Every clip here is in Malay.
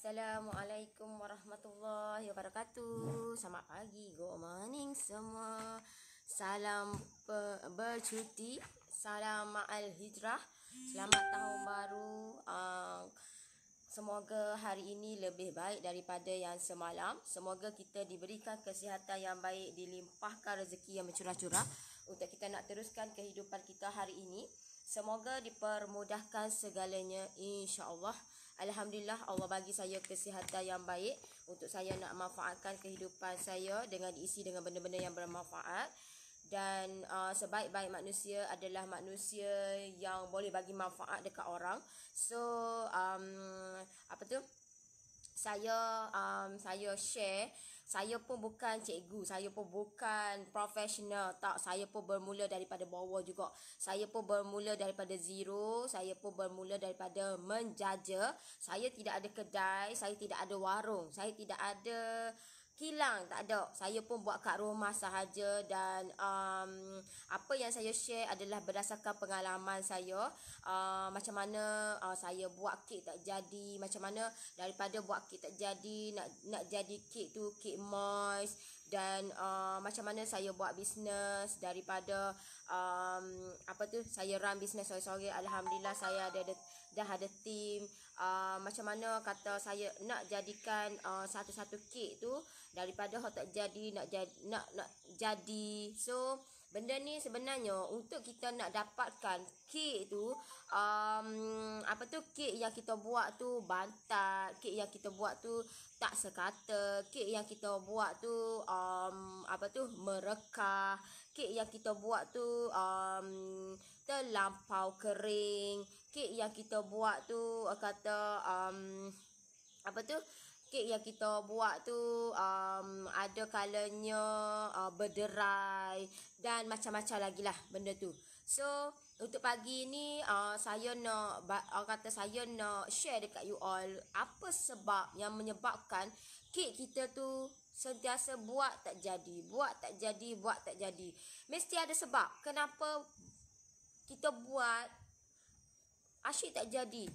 Assalamualaikum warahmatullahi wabarakatuh. Selamat pagi, good morning semua. Salam bercuti, salam ma'al hijrah. Selamat tahun baru. Semoga hari ini lebih baik daripada yang semalam. Semoga kita diberikan kesihatan yang baik, dilimpahkan rezeki yang bercurah-curah untuk kita nak teruskan kehidupan kita hari ini. Semoga dipermudahkan segalanya, insya-Allah. Alhamdulillah, Allah bagi saya kesihatan yang baik untuk saya nak manfaatkan kehidupan saya dengan diisi dengan benda-benda yang bermanfaat. Dan sebaik-baik manusia adalah manusia yang boleh bagi manfaat dekat orang. So saya share. Saya pun bukan cikgu, saya pun bukan profesional, tak. Saya pun bermula daripada bawah juga. Saya pun bermula daripada zero. Saya pun bermula daripada menjaja. Saya tidak ada kedai, saya tidak ada warung, saya tidak ada kilang, tak ada. Saya pun buat kat rumah sahaja. Dan apa yang saya share adalah berdasarkan pengalaman saya. Macam mana saya buat kek tak jadi, macam mana daripada buat kek tak jadi, nak jadi kek tu kek moist. Dan macam mana saya buat bisnes daripada saya run bisnes sorry. Alhamdulillah saya dah ada team. Macam mana kata saya nak jadikan satu-satu kek tu daripada tak jadi nak jadi. So benda ni sebenarnya untuk kita nak dapatkan kek tu, kek yang kita buat tu bantat, kek yang kita buat tu tak sekata, kek yang kita buat tu merekah, kek yang kita buat tu terlampau kering, kek yang kita buat tu kek yang kita buat tu ada kalanya berderai dan macam-macam lagi lah benda tu. So untuk pagi ni saya nak share dekat you all apa sebab yang menyebabkan kek kita tu sentiasa buat tak jadi. Mesti ada sebab kenapa kita buat asyik tak jadi.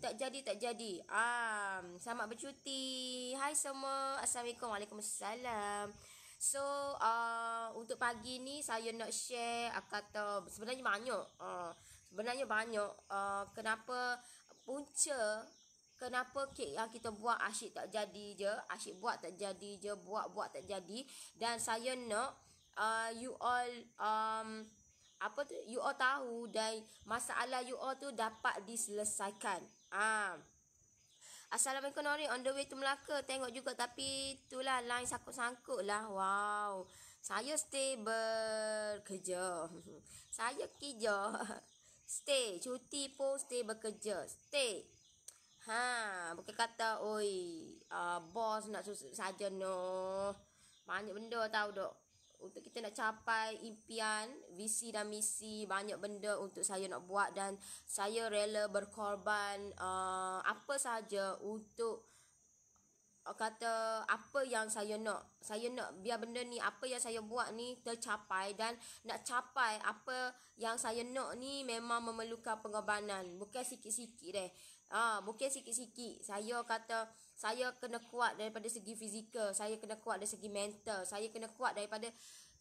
Selamat bercuti. Hai semua. Assalamualaikum. Waalaikumsalam. So untuk pagi ni saya nak share sebenarnya banyak kenapa punca kenapa kek yang kita buat asyik tak jadi je, asyik buat tak jadi je, buat tak jadi. Dan saya nak you all you all tahu dan masalah you all tu dapat diselesaikan. Assalamualaikum Nori, on the way to Melaka. Tengok juga tapi itulah line sangkut-sangkut lah. Wow. Saya stay bekerja. Saya kerja. Stay. Cuti pun stay bekerja. Stay. Bukan kata bos nak susut saja, no. Banyak benda tahu dok. Untuk kita nak capai impian, visi dan misi, banyak benda untuk saya nak buat. Dan saya rela berkorban apa sahaja untuk apa yang saya nak. Saya nak biar benda ni, apa yang saya buat ni tercapai. Dan nak capai apa yang saya nak ni memang memerlukan pengorbanan. Bukan sikit-sikit bukan sikit-sikit. Saya kena kuat daripada segi fizikal, saya kena kuat dari segi mental, saya kena kuat daripada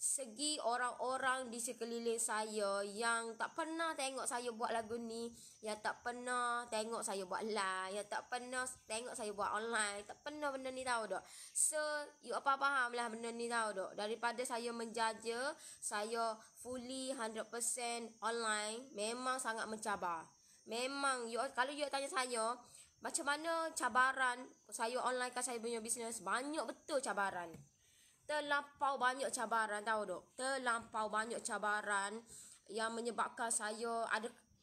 segi orang-orang di sekeliling saya yang tak pernah tengok saya buat lagu ni, yang tak pernah tengok saya buat live, yang tak pernah tengok saya buat online, tak pernah benda ni tahu tak. So you apa faham lah benda ni tahu tak. Daripada saya menjaja, saya fully 100% online, memang sangat mencabar. Memang kalau you tanya saya macam mana cabaran saya online kan saya punya bisnes, banyak betul cabaran. Terlampau banyak cabaran tahu dok. Terlampau banyak cabaran yang menyebabkan saya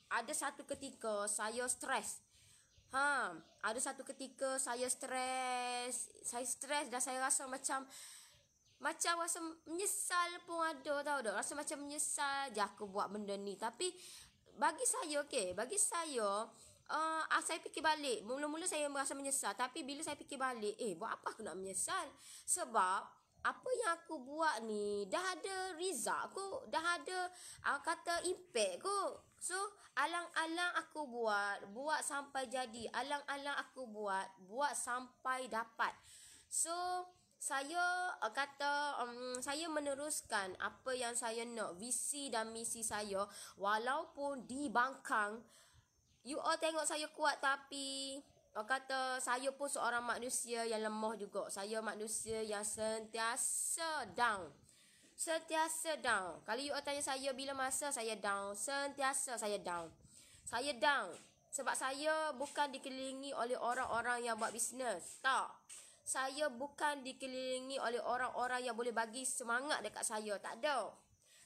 ada satu ketika saya stres. Ada satu ketika saya stres. Saya stres dan saya rasa macam rasa menyesal pun ada tahu dok. Rasa macam menyesal je aku buat benda ni. Tapi bagi saya saya fikir balik. Mula-mula saya merasa menyesal. Tapi bila saya fikir balik, buat apa aku nak menyesal? Sebab apa yang aku buat ni dah ada result ko, dah ada kata impact ko. So alang-alang aku buat sampai jadi, alang-alang aku buat sampai dapat. So saya saya meneruskan apa yang saya nak, visi dan misi saya, walaupun dibangkang. You all tengok saya kuat, tapi kata saya pun seorang manusia yang lemah juga. Saya manusia yang sentiasa down. Sentiasa down. Kalau you all tanya saya bila masa saya down, sentiasa saya down. Saya down sebab saya bukan dikelilingi oleh orang-orang yang buat bisnes. Tak. Saya bukan dikelilingi oleh orang-orang yang boleh bagi semangat dekat saya. Tak ada.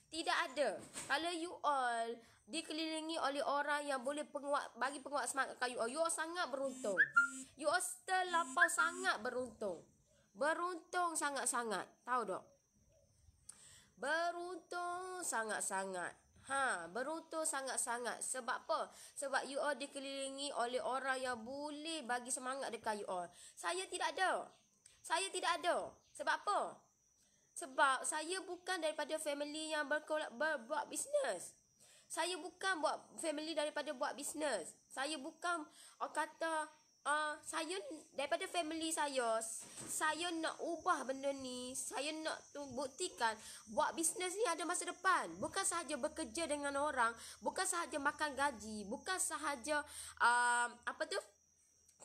Tidak ada. Kalau you all dikelilingi oleh orang yang boleh bagi penguat semangat kat you all sangat beruntung. You all terlampau sangat beruntung. Beruntung sangat-sangat. Tahu tak? Beruntung sangat-sangat. Beruntung sangat-sangat. Sebab apa? Sebab you all dikelilingi oleh orang yang boleh bagi semangat dekat you all. Saya tidak ada. Saya tidak ada. Sebab apa? Sebab saya bukan daripada family yang buat bisnes. Saya bukan buat family daripada buat bisnes. Saya bukan saya daripada family saya nak ubah benda ni. Saya nak buktikan buat bisnes ni ada masa depan. Bukan sahaja bekerja dengan orang, bukan sahaja makan gaji, bukan sahaja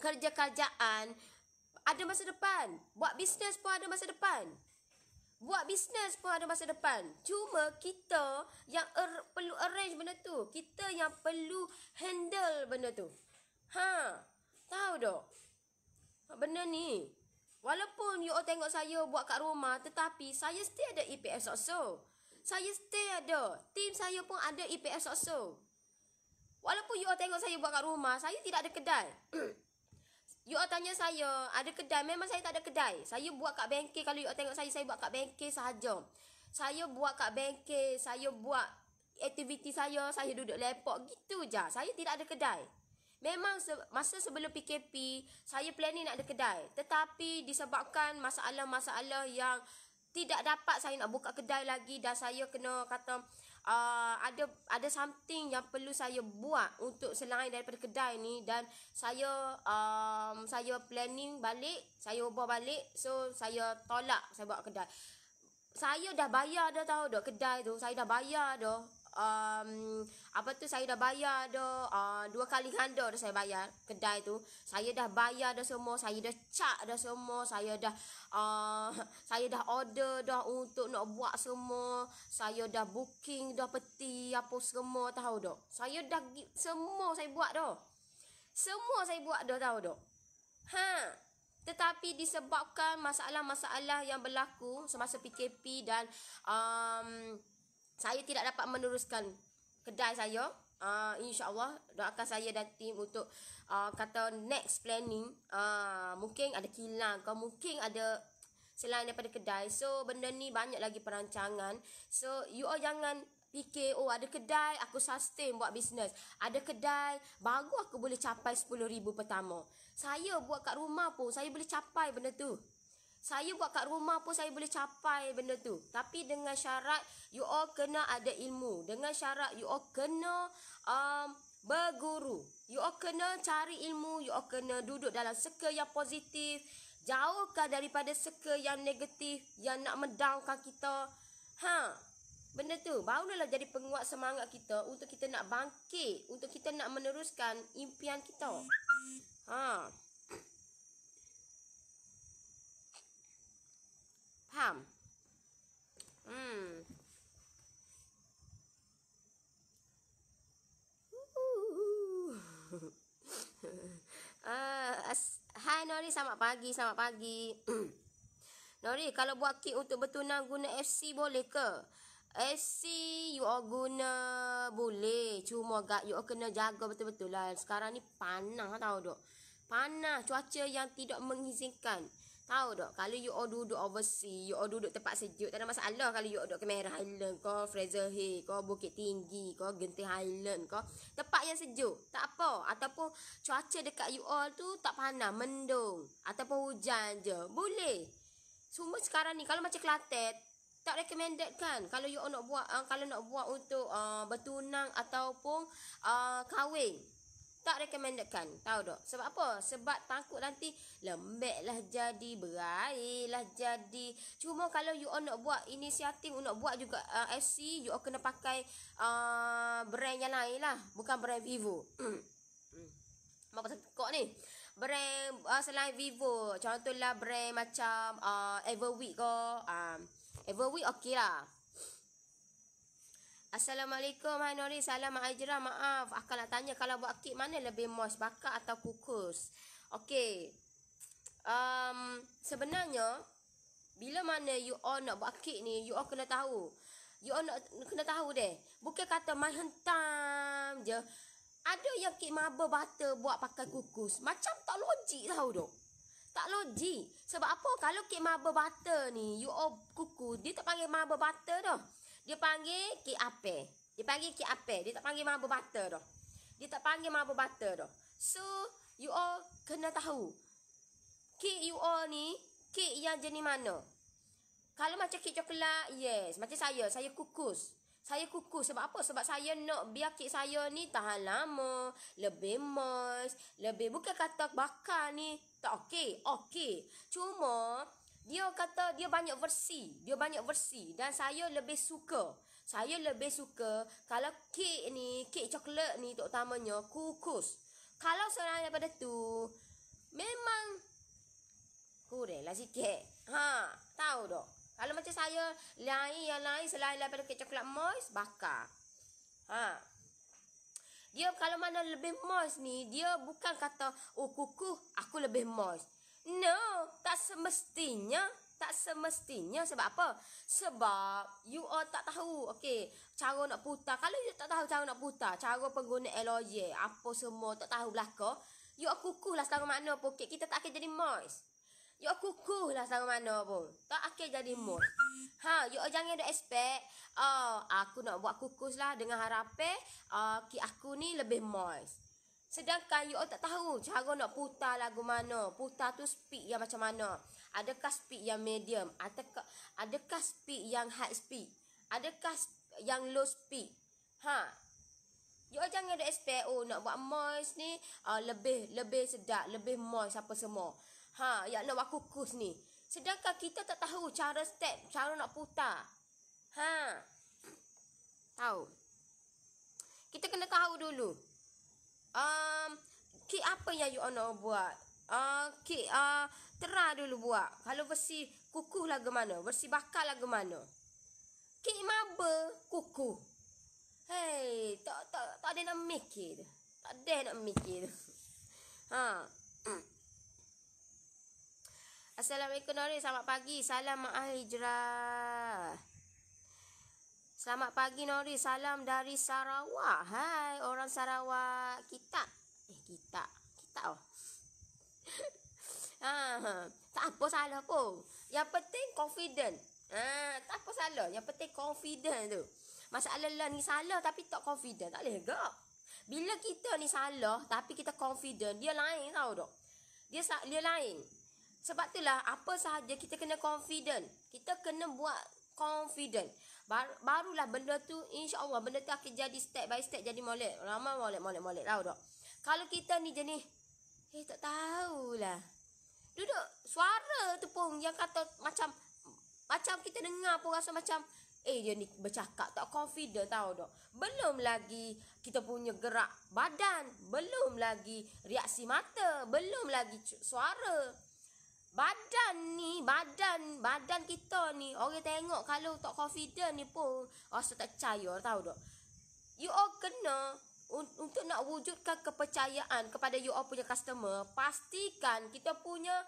kerja kerjaan. Ada masa depan. Buat bisnes pun ada masa depan. Buat bisnes pun ada masa depan. Cuma kita yang perlu arrange benda tu. Kita yang perlu handle benda tu. Tahu tak? Benda ni. Walaupun you all tengok saya buat kat rumah, tetapi saya still ada EPF Sokso. Saya still ada. Tim saya pun ada EPF Sokso. Walaupun you all tengok saya buat kat rumah, saya tidak ada kedai. You all tanya saya, ada kedai? Memang saya tak ada kedai. Saya buat kat bengkel. Kalau you all tengok saya buat kat bengkel sahaja. Saya buat kat bengkel, saya buat aktiviti saya duduk laptop, gitu je. Saya tidak ada kedai. Memang masa sebelum PKP, saya planning nak ada kedai. Tetapi disebabkan masalah-masalah yang tidak dapat saya nak buka kedai lagi, dan saya kena kata ada something yang perlu saya buat untuk selain daripada kedai ni, dan saya planning balik, saya ubah balik. So saya tolak saya buat kedai. Saya dah bayar dah, tahu dah, kedai tu saya dah bayar dah. Saya dah bayar dah 2 kali ganda dah saya bayar kedai tu. Saya dah bayar dah semua, saya dah cak dah semua, saya dah order dah untuk nak buat semua. Saya dah booking dah peti apa semua, tahu dah. Saya dah semua saya buat dah. Semua saya buat dah, tahu dah. Tetapi disebabkan masalah-masalah yang berlaku semasa PKP dan saya tidak dapat meneruskan kedai saya. InsyaAllah doakan saya dan tim untuk kata next planning. Mungkin ada kilang, mungkin ada selain daripada kedai. So benda ni banyak lagi perancangan. So you all jangan fikir, ada kedai aku sustain buat bisnes. Ada kedai baru aku boleh capai 10,000 pertama. Saya buat kat rumah pun saya boleh capai benda tu. Saya buat kat rumah pun saya boleh capai benda tu. Tapi dengan syarat you all kena ada ilmu. Dengan syarat you all kena berguru. You all kena cari ilmu. You all kena duduk dalam circle yang positif. Jauhkan daripada circle yang negatif, yang nak mendownkan kita. Benda tu barulah jadi penguat semangat kita untuk kita nak bangkit, untuk kita nak meneruskan impian kita. Faham? Hai Nori, selamat pagi. Nori, kalau buat kit untuk bertunang guna FC boleh ke? FC you all guna boleh, cuma you all kena jaga betul-betul lah. Sekarang ni panas, tahu tak? Panas, cuaca yang tidak mengizinkan. Tahu tak? Kalau you all duduk overseas, you all duduk tempat sejuk, tak ada masalah. Kalau you all duduk ke Merah Highland, ke Fraser Hill, ke Bukit Tinggi, ke Genting Highland, ke tempat yang sejuk, tak apa. Ataupun cuaca dekat you all tu tak panas, mendung, ataupun hujan je, boleh. Semua sekarang ni kalau macam Kelantan tak recommended kan kalau you nak buat kalau nak buat untuk bertunang ataupun kahwin. Tak recommended kan. Tahu tak? Sebab apa? Sebab takut nanti lembek lah jadi, berair lah jadi. Cuma kalau you nak buat inisiatif, nak buat juga FC, you kena pakai brand yang lain lah. Bukan brand Vivo. Apa tekok ni? Brand selain Vivo. Contohlah brand macam Everweek ke. Everweek okey lah. Assalamualaikum, hai Nori. Salam Aijra. Maaf, akak nak tanya kalau buat kek mana lebih moist, bakar atau kukus? Okey. Sebenarnya bila mana you all nak buat kek ni, you all kena tahu. You all nak kena tahu deh. Bukan kata main hentam je. Ada yang kek marble butter buat pakai kukus. Macam tak logik tahu dok. Tak logik. Sebab apa? Kalau kek marble butter ni, you all kukus, dia tak panggil marble butter dah. Dia panggil kek apa? Dia panggil kek apa? Dia tak panggil marble butter dah. Dia tak panggil marble butter dah. So, you all kena tahu. Kek you all ni, kek yang jenis mana? Kalau macam kek coklat, yes. Macam saya kukus. Saya kukus. Sebab apa? Sebab saya nak biar kek saya ni tahan lama. Lebih moist. Lebih, bukan kata bakar ni tak okey. Okey. Cuma dia kata dia banyak versi. Dia banyak versi. Dan saya lebih suka. Saya lebih suka kalau kek ni, kek coklat ni terutamanya kukus. Kalau selain daripada tu, memang kurang lah sikit. Tahu tak? Kalau macam saya, yang lain selain daripada kek coklat moist, bakar. Dia kalau mana lebih moist ni, dia bukan kata, oh kukuh, aku lebih moist. No, tak semestinya. Tak semestinya. Sebab apa? Sebab you all tak tahu, okey, cara nak putar. Kalau you tak tahu cara nak putar, cara pengguna aloe, apa semua, tak tahu belaka, you all kukuh lah setara mana pun. Okay, kita tak akan jadi moist. You all kukuh lah setara mana pun. Tak akan jadi moist. You all jangan ada expect, aku nak buat kukus lah dengan harapan kek aku ni lebih moist. Sedangkan you all tak tahu cara nak putar lagu mana. Putar tu speed yang macam mana. Adakah speed yang medium? Adakah speed yang high speed? Adakah yang low speed? You all jangan ada expect, nak buat moist ni lebih sedap, lebih moist apa semua. Yang nak buat kukus ni. Sedangkan kita tak tahu cara step, cara nak putar. Tahu. Kita kena tahu dulu. Kek apa yang you all nak buat? Kek terah dulu buat. Kalau versi kukuh lagu mana? Versi bakar lagu mana? Kek marble kukuh. Hey, tak ada nak mikir. Tak ada nak mikir. Assalamualaikum Nori, selamat pagi. Salam Mak Hijrah. Selamat pagi Nori, salam dari Sarawak. Hai, orang Sarawak. Kita tak apa salah pun. Yang penting confident. Tak apa salah. Yang penting confident tu. Masalah lah ni salah tapi tak confident. Tak boleh gak. Bila kita ni salah tapi kita confident, dia lain tahu tak? Dia lain. Sebab itulah apa sahaja kita kena confident. Kita kena buat confident. Barulah benda tu, insya-Allah benda tu akan jadi step by step jadi molek. Lama molek tahu tak? Kalau kita ni jenis tak tahulah. Duduk suara tu pun yang kata macam kita dengar pun rasa macam dia ni bercakap tak confident tahu tak? Belum lagi kita punya gerak badan, belum lagi reaksi mata, belum lagi suara. Badan kita ni orang tengok kalau tak confident ni pun rasa tak percaya tahu tak? You all kena untuk nak wujudkan kepercayaan kepada you all punya customer, pastikan kita punya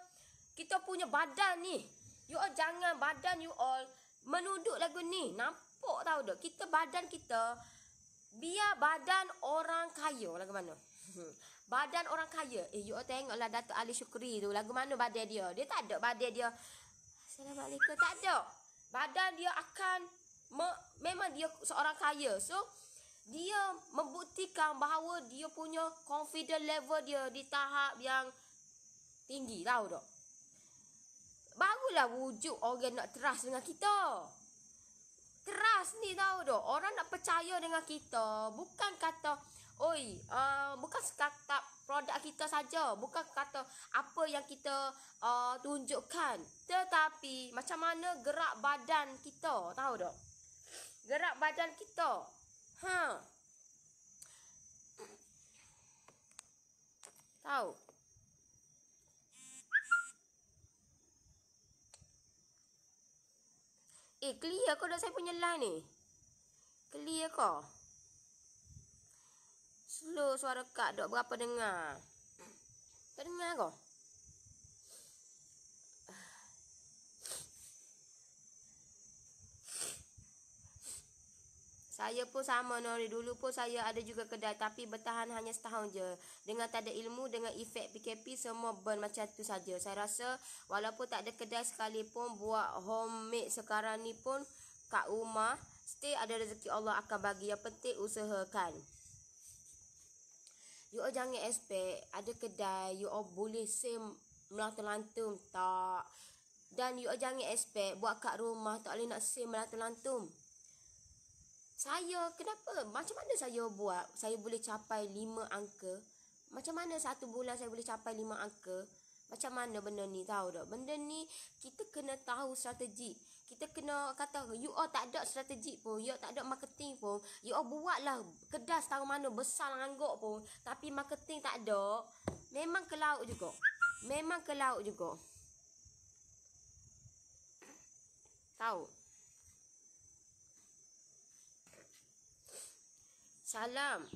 badan ni. You all jangan badan you all menuduk lagu ni. Nampak tahu tak? Badan kita biar badan orang kaya lagu mana? Badan orang kaya. You all tengoklah Datuk Ali Syukri tu. Lagu mana badan dia? Dia tak ada badan dia. Assalamualaikum. Tak ada. Badan dia akan memang dia seorang kaya. So, dia membuktikan bahawa dia punya confident level dia di tahap yang tinggi. Tahu tak? barulah wujud orang nak trust dengan kita. Trust ni tahu dah, orang nak percaya dengan kita. Bukan kata, bukan kata produk kita saja, bukan kata apa yang kita tunjukkan, tetapi macam mana gerak badan kita, tahu tak? Gerak badan kita. Tahu? Clear kau dah saya punya line ni? Clear kau? Slow suara kak dok berapa dengar? Tak dengar kau? Saya pun sama Nori, dulu pun saya ada juga kedai tapi bertahan hanya setahun je. Dengan tak ada ilmu, dengan efek PKP semua burn macam tu saja. Saya rasa walaupun tak ada kedai sekalipun, buat homemade sekarang ni pun kat rumah, stay ada rezeki Allah akan bagi. Yang penting usahakan. You all jangan expect ada kedai you all boleh same melantung-lantung, tak. Dan you all jangan expect buat kat rumah tak boleh nak same melantung-lantung. Saya, kenapa? Macam mana saya buat? Saya boleh capai 5 angka. Macam mana satu bulan saya boleh capai 5 angka? Macam mana benda ni, tahu tak? Benda ni, kita kena tahu strategi. Kita kena kata, you all tak ada strategi pun. You all tak ada marketing pun. You all buatlah kedai tahu mana besar ngangguk pun. Tapi marketing tak ada. Memang ke laut juga. Memang ke laut juga. Tahu? Salam.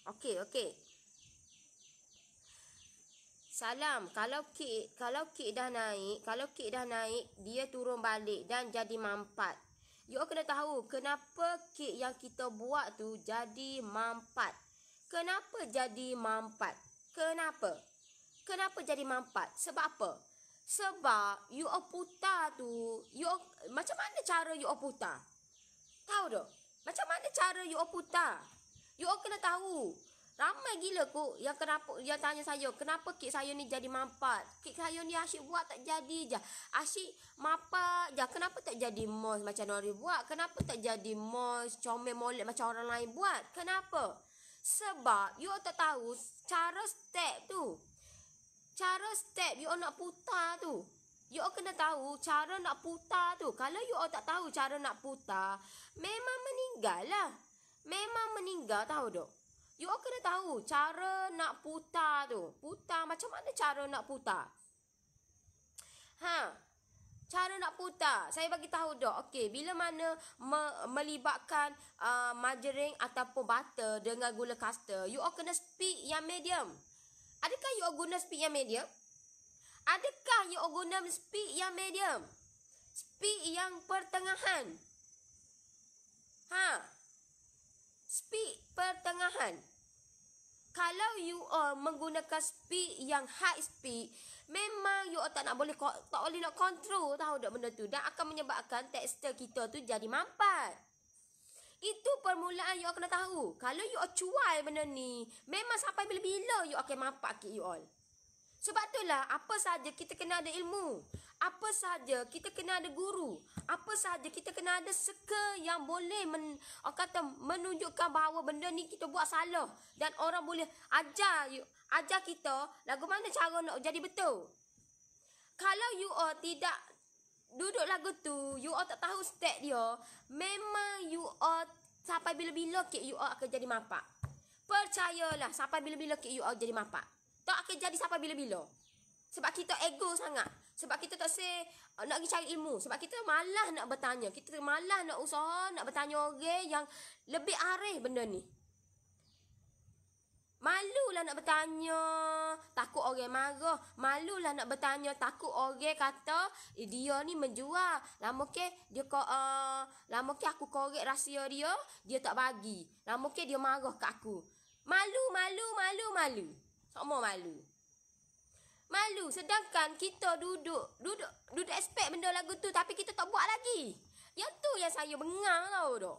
Okey. Salam. Kalau kek dah naik, dia turun balik dan jadi mampat. You all kena tahu kenapa kek yang kita buat tu jadi mampat. Kenapa jadi mampat? Kenapa jadi mampat? Sebab apa? Sebab you all putar tu, macam mana cara you all putar? Tahu tak? Macam mana cara you all putar? You all kena tahu. Ramai gila kok yang tanya saya, kenapa kek saya ni jadi mampat? Kek saya ni asyik buat tak jadi je. Asyik mampat je. Kenapa tak jadi moist macam Nori buat? Kenapa tak jadi moist, comel molek macam orang lain buat? Kenapa? Sebab you all tak tahu cara step tu. Cara step you all nak putar tu. You all kena tahu cara nak putar tu. Kalau you all tak tahu cara nak putar, memang meninggal lah. Memang meninggal, tahu tak? You all kena tahu cara nak putar tu. Putar, macam mana cara nak putar? Cara nak putar. Saya bagi tahu dah. Okey, bila mana melibatkan margarin ataupun butter dengan gula custard, you all kena speed yang medium. Adakah you all guna speed yang medium? Adakah you all guna speed yang medium? Speed yang pertengahan. Speed pertengahan. Kalau you all menggunakan speed yang high speed, memang you all tak boleh nak control, tahu tak benda tu, dan akan menyebabkan tekstur kita tu jadi mampat. Itu permulaan you all kena tahu. Kalau you all cuai benda ni, memang sampai bila-bila you akan mampat kek you all. Sebab itulah apa saja kita kena ada ilmu. Apa saja kita kena ada guru. Apa saja kita kena ada circle yang boleh menunjukkan bahawa benda ni kita buat salah. Dan orang boleh ajar kita lagu mana cara nak jadi betul. Kalau you all tidak duduk lagu tu, you all tak tahu step dia, memang you all sampai bila-bila kek you all akan jadi mampat. Percayalah, sampai bila-bila kek you all jadi mampat. Tak akan jadi sampai bila-bila. Sebab kita ego sangat. Sebab kita tak nak pergi cari ilmu. Sebab kita malas nak bertanya. Kita malas nak usaha, nak bertanya orang yang lebih arif benda ni. Malulah nak bertanya, takut orang marah. Malulah nak bertanya, takut orang kata dia ni menjual. Lama ke aku korek rahsia dia, dia tak bagi. Lama ke dia marah kat aku. Malu. Semua malu. Sedangkan kita duduk expect benda lagu tu, tapi kita tak buat lagi. Yang tu yang saya bengang, tahu tak?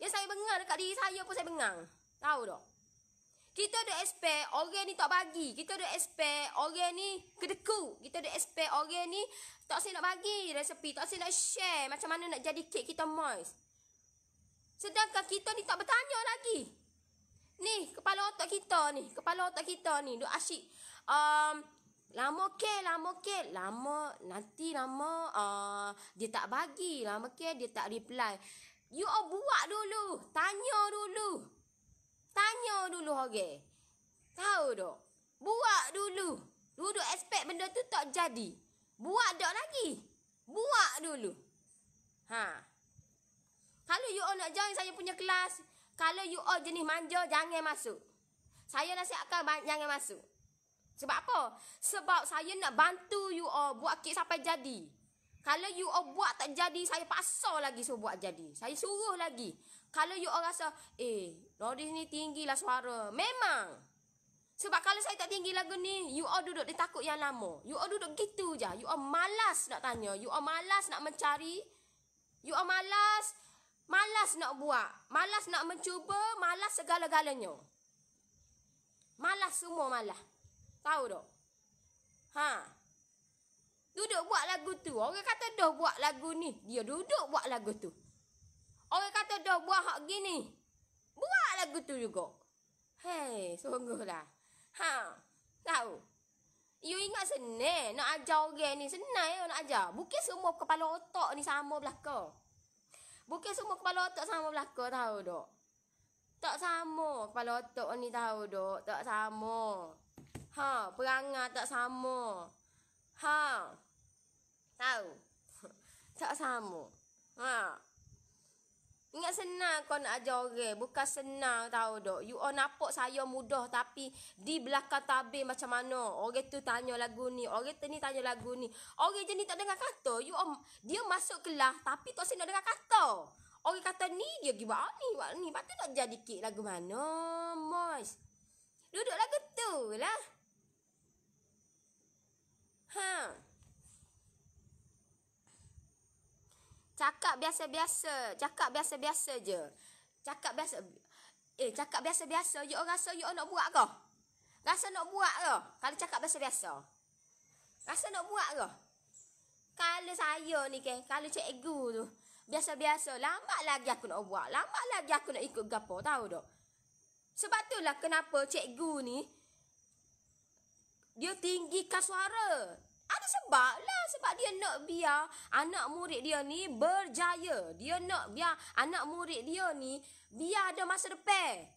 Yang saya bengang dekat diri saya pun saya bengang. Tahu tak? Kita ada expect orang ni tak bagi. Kita ada expect orang ni kedeku. Kita ada expect orang ni tak nak bagi resepi, tak nak share macam mana nak jadi kek kita moist. Sedangkan kita ni tak bertanya lagi. Ni, kepala otak kita ni. Duk asyik. Lama ke. Nanti lama. Dia tak bagi. Lama ke, dia tak reply. You all buat dulu. Tanya dulu orang. Tahu tak? Buat dulu. Duduk expect benda tu tak jadi. Buat tak lagi. Buat dulu. Kalau you all nak join saya punya kelas, kalau you all jenis manja, jangan masuk. Saya nasihatkan jangan masuk. Sebab apa? Sebab saya nak bantu you all buat kek sampai jadi. Kalau you all buat tak jadi, saya paksa lagi suruh buat jadi. Saya suruh lagi. Kalau you all rasa, Noris ni tinggilah suara. Memang. Sebab kalau saya tak tinggi lagu ni, you all duduk dia takut yang lama. You all duduk gitu je. You all malas nak tanya. You all malas nak mencari. You all malas nak buat. Malas nak mencuba. Malas segala-galanya. Malas semua malas. Tahu tak? Duduk buat lagu tu. Orang kata dah buat lagu ni. Dia duduk buat lagu tu. Orang kata dah buat hak gini. Buat lagu tu juga. Hei, sungguhlah. Tahu? You ingat senang nak ajar orang ni. Senang nak ajar. Bukan semua kepala otak ni sama belaka. Tahu tak? Tak sama kepala otak ni, tahu tak? Tak sama. Perangai tak sama. Tahu? Tak sama. Ingat senang kau nak ajar orang. Bukan senang, tahu tak? You all nampak saya mudah, tapi di belakang tabir macam mana. Orang tu tanya lagu ni. Orang tu ni tanya lagu ni. Orang je ni tak dengar kata. Dia masuk kelas, tapi tak nak dengar kata. Orang kata ni, dia pergi buat ni. Lepas tu nak jadi kek lagu mana, Mois? Duduk lagu tu lah. Cakap biasa-biasa je. Cakap biasa-biasa. You rasa you nak buat ke? Kalau cakap biasa-biasa. Rasa nak buat ke? Kalau saya ni kalau cikgu tu biasa-biasa, lambat lagi aku nak buat. Lambat lagi aku nak ikut gapo, tahu tak? Sebab itulah kenapa cikgu ni dia tinggikan suara. Ada sebab lah. Sebab dia nak biar anak murid dia ni berjaya. Dia nak biar anak murid dia ni biar ada masa depan.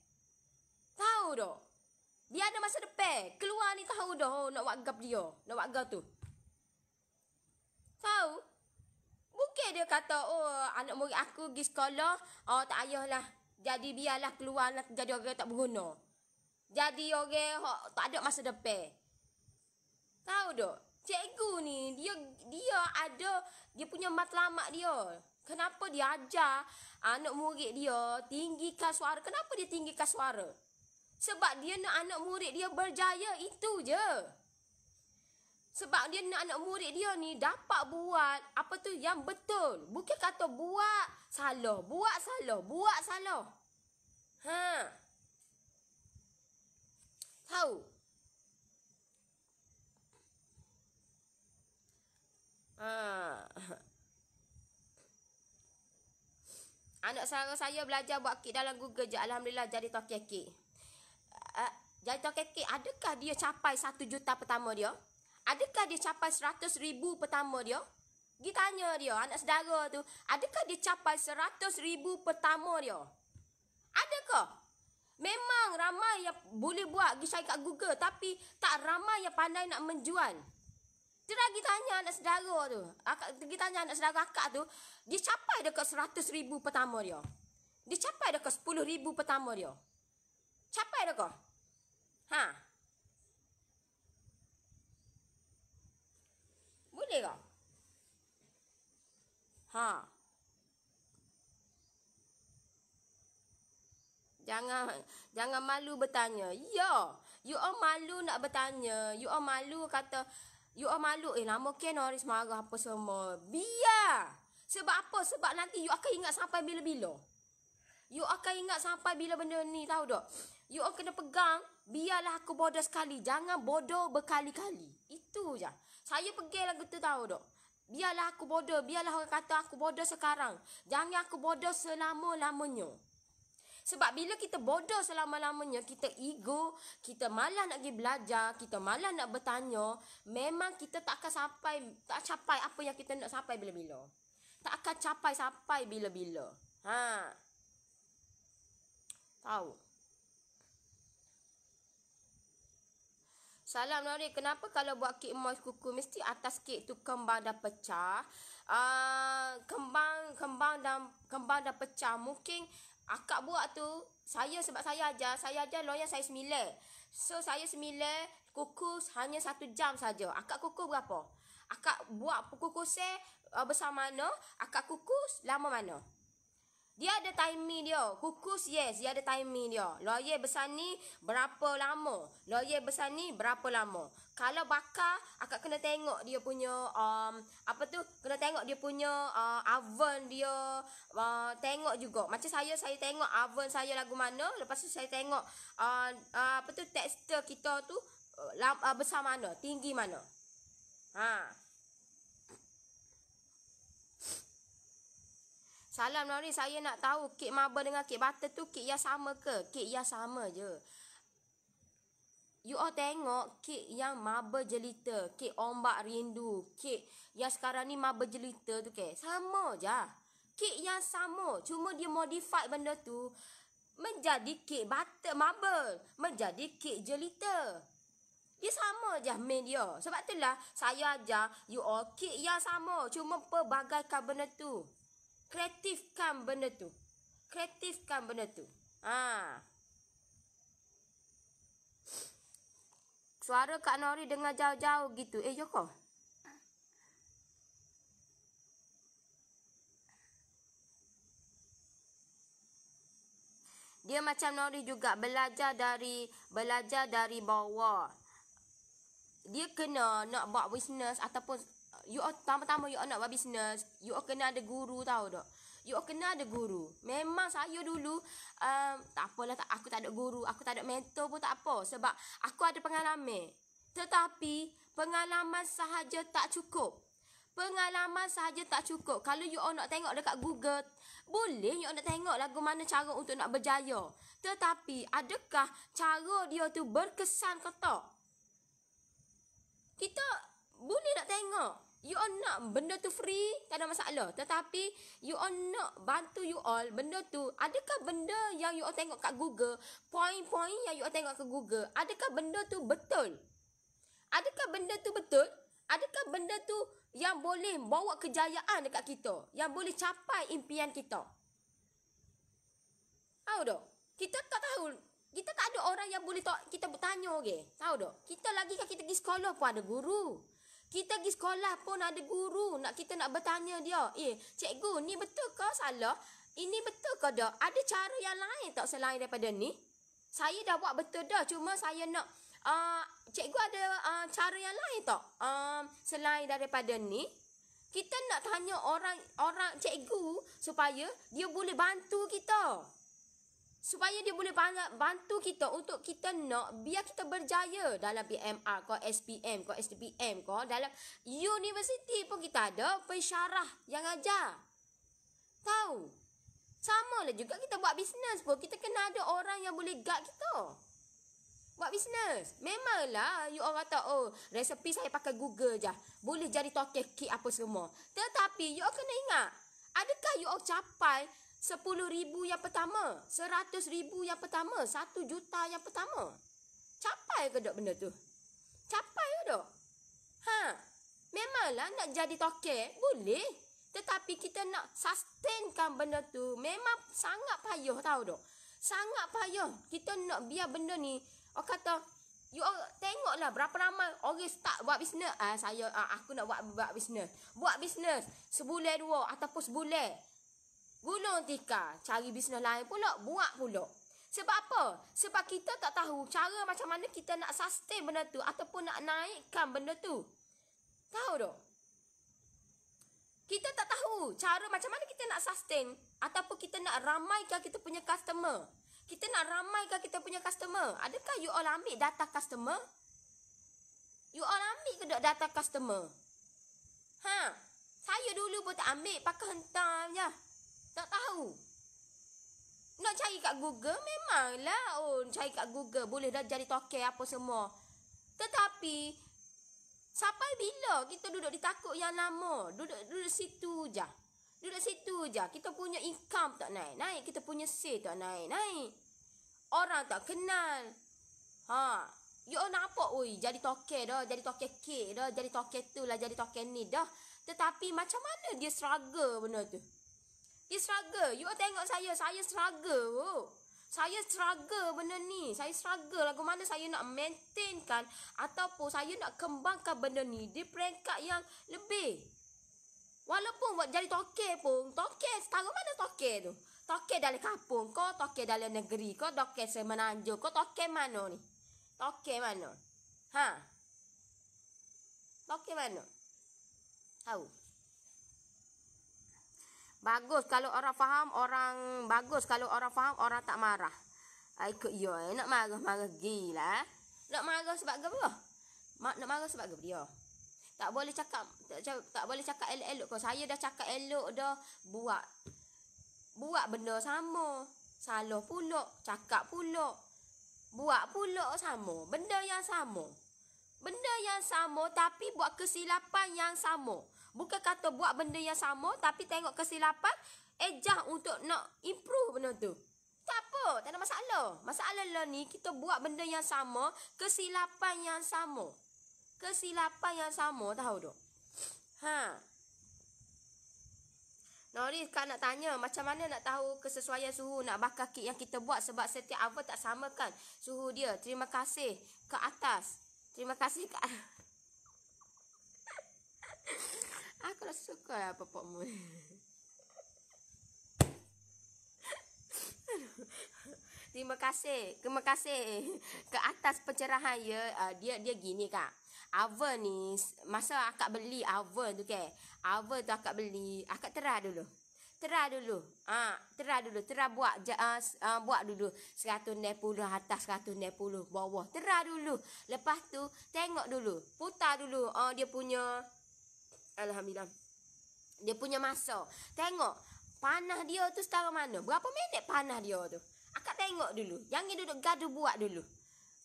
Tahu tak? Biar ada masa depan. Keluar ni tahu dah nak buat gap dia. Nak buat gap tu. Tahu? Bukan dia kata, anak murid aku pergi sekolah, tak payahlah. Jadi biarlah keluar nak jadi orang tak berguna. Jadi orang tak ada masa depan. Tahu tak? Cikgu ni, dia ada, dia punya matlamat dia. Kenapa dia ajar anak murid dia tinggikan suara? Kenapa dia tinggikan suara? Sebab dia nak anak murid dia berjaya, itu je. Sebab dia nak anak murid dia ni dapat buat apa tu yang betul. Bukan kata buat salah. Tahu? Anak saya belajar buat kek dalam Google je. Alhamdulillah jadi tokek kek. Jadi tokek kek, adakah dia capai 1 juta pertama dia? Adakah dia capai 100,000 pertama dia? Pergi tanya dia, anak saudara tu, adakah dia capai 100,000 pertama dia? Adakah? Memang ramai yang boleh buat, pergi cari kat Google, tapi tak ramai yang pandai nak menjual. Dia lagi tanya anak saudara tu. Pergi tanya anak saudara akak tu, dia capai dekat 100,000 pertama dia. Dia capai dekat 10,000 pertama dia. Capai dekat? Boleh tak? Jangan malu bertanya. Ya, you all malu nak bertanya. You all malu kata, you all malu, lama ke Noris marah apa semua. Biar. Sebab apa? Sebab nanti you akan ingat sampai bila-bila. You akan ingat sampai bila benda ni, tahu tak? You all kena pegang, biarlah aku bodoh sekali, jangan bodoh berkali-kali. Itu je. Saya pergi lagu tu, tahu tak? Biarlah aku bodoh, biarlah orang kata aku bodoh sekarang. Jangan aku bodoh selama-lamanya. Sebab bila kita bodoh selama-lamanya, kita ego, kita malas nak pergi belajar, kita malas nak bertanya, memang kita tak akan capai apa yang kita nak sampai bila-bila. Tak akan capai bila-bila. Ha. Tahu. Salam Nori, kenapa kalau buat kek moist kuku mesti atas kek tu kembang dah pecah? Kembang dah pecah. Mungkin akak buat tu, sebab saya ajar loyang saya 9. So saya 9 kukus hanya 1 jam saja. Akak kukus berapa? Akak buat kukus besar mana? Akak kukus lama mana? Dia ada timing dia. Kukus, yes, dia ada timing dia. Loyang besar ni berapa lama? Loyang besar ni berapa lama? Kalau bakar, akak kena tengok dia punya kena tengok dia punya oven dia. Tengok juga. Macam saya tengok oven saya lagu mana, lepas tu saya tengok tekstur kita tu besar mana, tinggi mana. Ha. Salam Nori, saya nak tahu kek marble dengan kek butter tu kek yang sama ke? Kek yang sama je. You all tengok kek yang marble jelita, kek ombak rindu, kek yang sekarang ni marble jelita tu kek. Sama je. Kek yang sama, cuma dia modify benda tu menjadi kek butter marble, menjadi kek jelita. Dia sama je main dia. Sebab itulah saya ajar you all kek yang sama, cuma pelbagaikan benda tu. Kreatifkan benda tu. Ha. Suara Kak Nori dengar jauh-jauh gitu. Joko. Dia macam Nori juga belajar dari bawah. Dia kena nak buat bisnes ataupun you all pertama-tama you all nak buat bisnes, you all kena ada guru, tahu tak? You all kena ada guru. Memang saya dulu tak apalah, aku tak ada guru, aku tak ada mentor pun tak apa sebab aku ada pengalaman. Tetapi pengalaman sahaja tak cukup. Kalau you all nak tengok dekat Google, boleh you all nak tengok lagu mana cara untuk nak berjaya. Tetapi adakah cara dia tu berkesan ke tak? Kita boleh nak tengok. You all nak benda tu free, tak ada masalah. Tetapi you all nak bantu you all benda tu. Adakah benda yang you all tengok kat Google, poin-poin yang you all tengok kat Google, adakah benda tu betul? Adakah benda tu yang boleh bawa kejayaan dekat kita, yang boleh capai impian kita? Tahu tak? Kita tak tahu. Kita tak ada orang yang boleh kita bertanya, okay? Tahu tak? Kita lagi kan kita pergi sekolah pun ada guru. Kita pergi sekolah pun ada guru. Kita nak bertanya dia. Cikgu, ni betul ke salah? Ini betul ke tak? Ada cara yang lain tak selain daripada ni? Saya dah buat betul dah. Cuma saya nak, cikgu ada cara yang lain tak? Selain daripada ni? Kita nak tanya orang cikgu supaya dia boleh bantu kita. Supaya dia boleh bantu kita untuk kita nak biar kita berjaya dalam PMR ko, SPM ko, SDPM ko, dalam universiti pun kita ada pensyarah yang ajar. Tahu? Sama lah juga kita buat bisnes pun, kita kena ada orang yang boleh guide kita. Buat bisnes. Memanglah you orang kata, resepi saya pakai Google je. Boleh jadi token kek apa semua. Tetapi you kena ingat, adakah you capai 10,000 yang pertama, 100,000 yang pertama, 1 juta yang pertama? Capai ke tak benda tu? Capai ke tak? Memanglah nak jadi token, boleh. Tetapi kita nak sustainkan benda tu, memang sangat payah, tahu tak? Sangat payah. Kita nak biar benda ni, orang kata, you tengoklah berapa ramai orang start buat bisnes. Aku nak buat bisnes. Buat bisnes sebulan 2 ataupun sebulan. Gulung tikar, cari bisnes lain pula, buat pula. Sebab apa? Sebab kita tak tahu cara macam mana kita nak sustain benda tu ataupun nak naikkan benda tu. Tahu tak? Kita tak tahu cara macam mana kita nak sustain ataupun kita nak ramaikan kita punya customer. Kita nak ramaikan kita punya customer. Adakah you all ambil data customer? You all ambil ke data customer? Saya dulu pun tak ambil, pakai hentam je. Tak tahu. Nak cari kat Google memanglah. Cari kat Google boleh dah jadi token apa semua. Tetapi sampai bila kita duduk di takut yang lama? Duduk situ je. Duduk situ je. Kita punya income tak naik. Kita punya sale tak naik. Orang tak kenal. You all nampak, jadi token dah. Jadi token kek dah. Jadi token tu lah. Jadi token ni dah. Tetapi macam mana dia struggle benda tu? Dia struggle. You all tengok saya. Saya struggle. Saya struggle benda ni. Saya struggle lagu mana saya nak maintainkan ataupun saya nak kembangkan benda ni di peringkat yang lebih. Walaupun buat jadi token pun, token setara mana token tu? Token dalam kampung kau, token dalam negeri kau, token semenanjung kau, token mana ni? Token mana? Token mana? Tahu? Bagus kalau orang faham, orang tak marah. Ikut you, nak marah gila. Nak marah sebab apa? Nak marah sebab apa dia? Tak boleh cakap elok-elok kau. Saya dah cakap elok dah, buat benda sama. Salah pula, cakap pula. Buat pula sama, benda yang sama. Benda yang sama tapi buat kesilapan yang sama. Bukan kata buat benda yang sama tapi tengok kesilapan, ejah untuk nak improve benda tu. Tak apa, tak ada masalah. Masalah lah ni kita buat benda yang sama, kesilapan yang sama. Kesilapan yang sama, tahu tak? Nori kan nak tanya macam mana nak tahu kesesuaian suhu nak bakar kek yang kita buat sebab setiap oven tak samakan suhu dia. Terima kasih ke atas. Terima kasih ke atas. Aku dah suka lah popokmu. Terima kasih ke atas pencerahan ya. Dia gini Kak. Oven ni masa akak beli oven tu ke. Oven tu akak beli, akak terah dulu. Terah dulu. Buat dulu 160 atas 160 bawah. Terah dulu. Lepas tu tengok dulu. Putar dulu dia punya, alhamdulillah, dia punya masa. Tengok panah dia tu setara mana. Berapa minit panah dia tu. Akak tengok dulu. Jangan duduk gaduh buat dulu.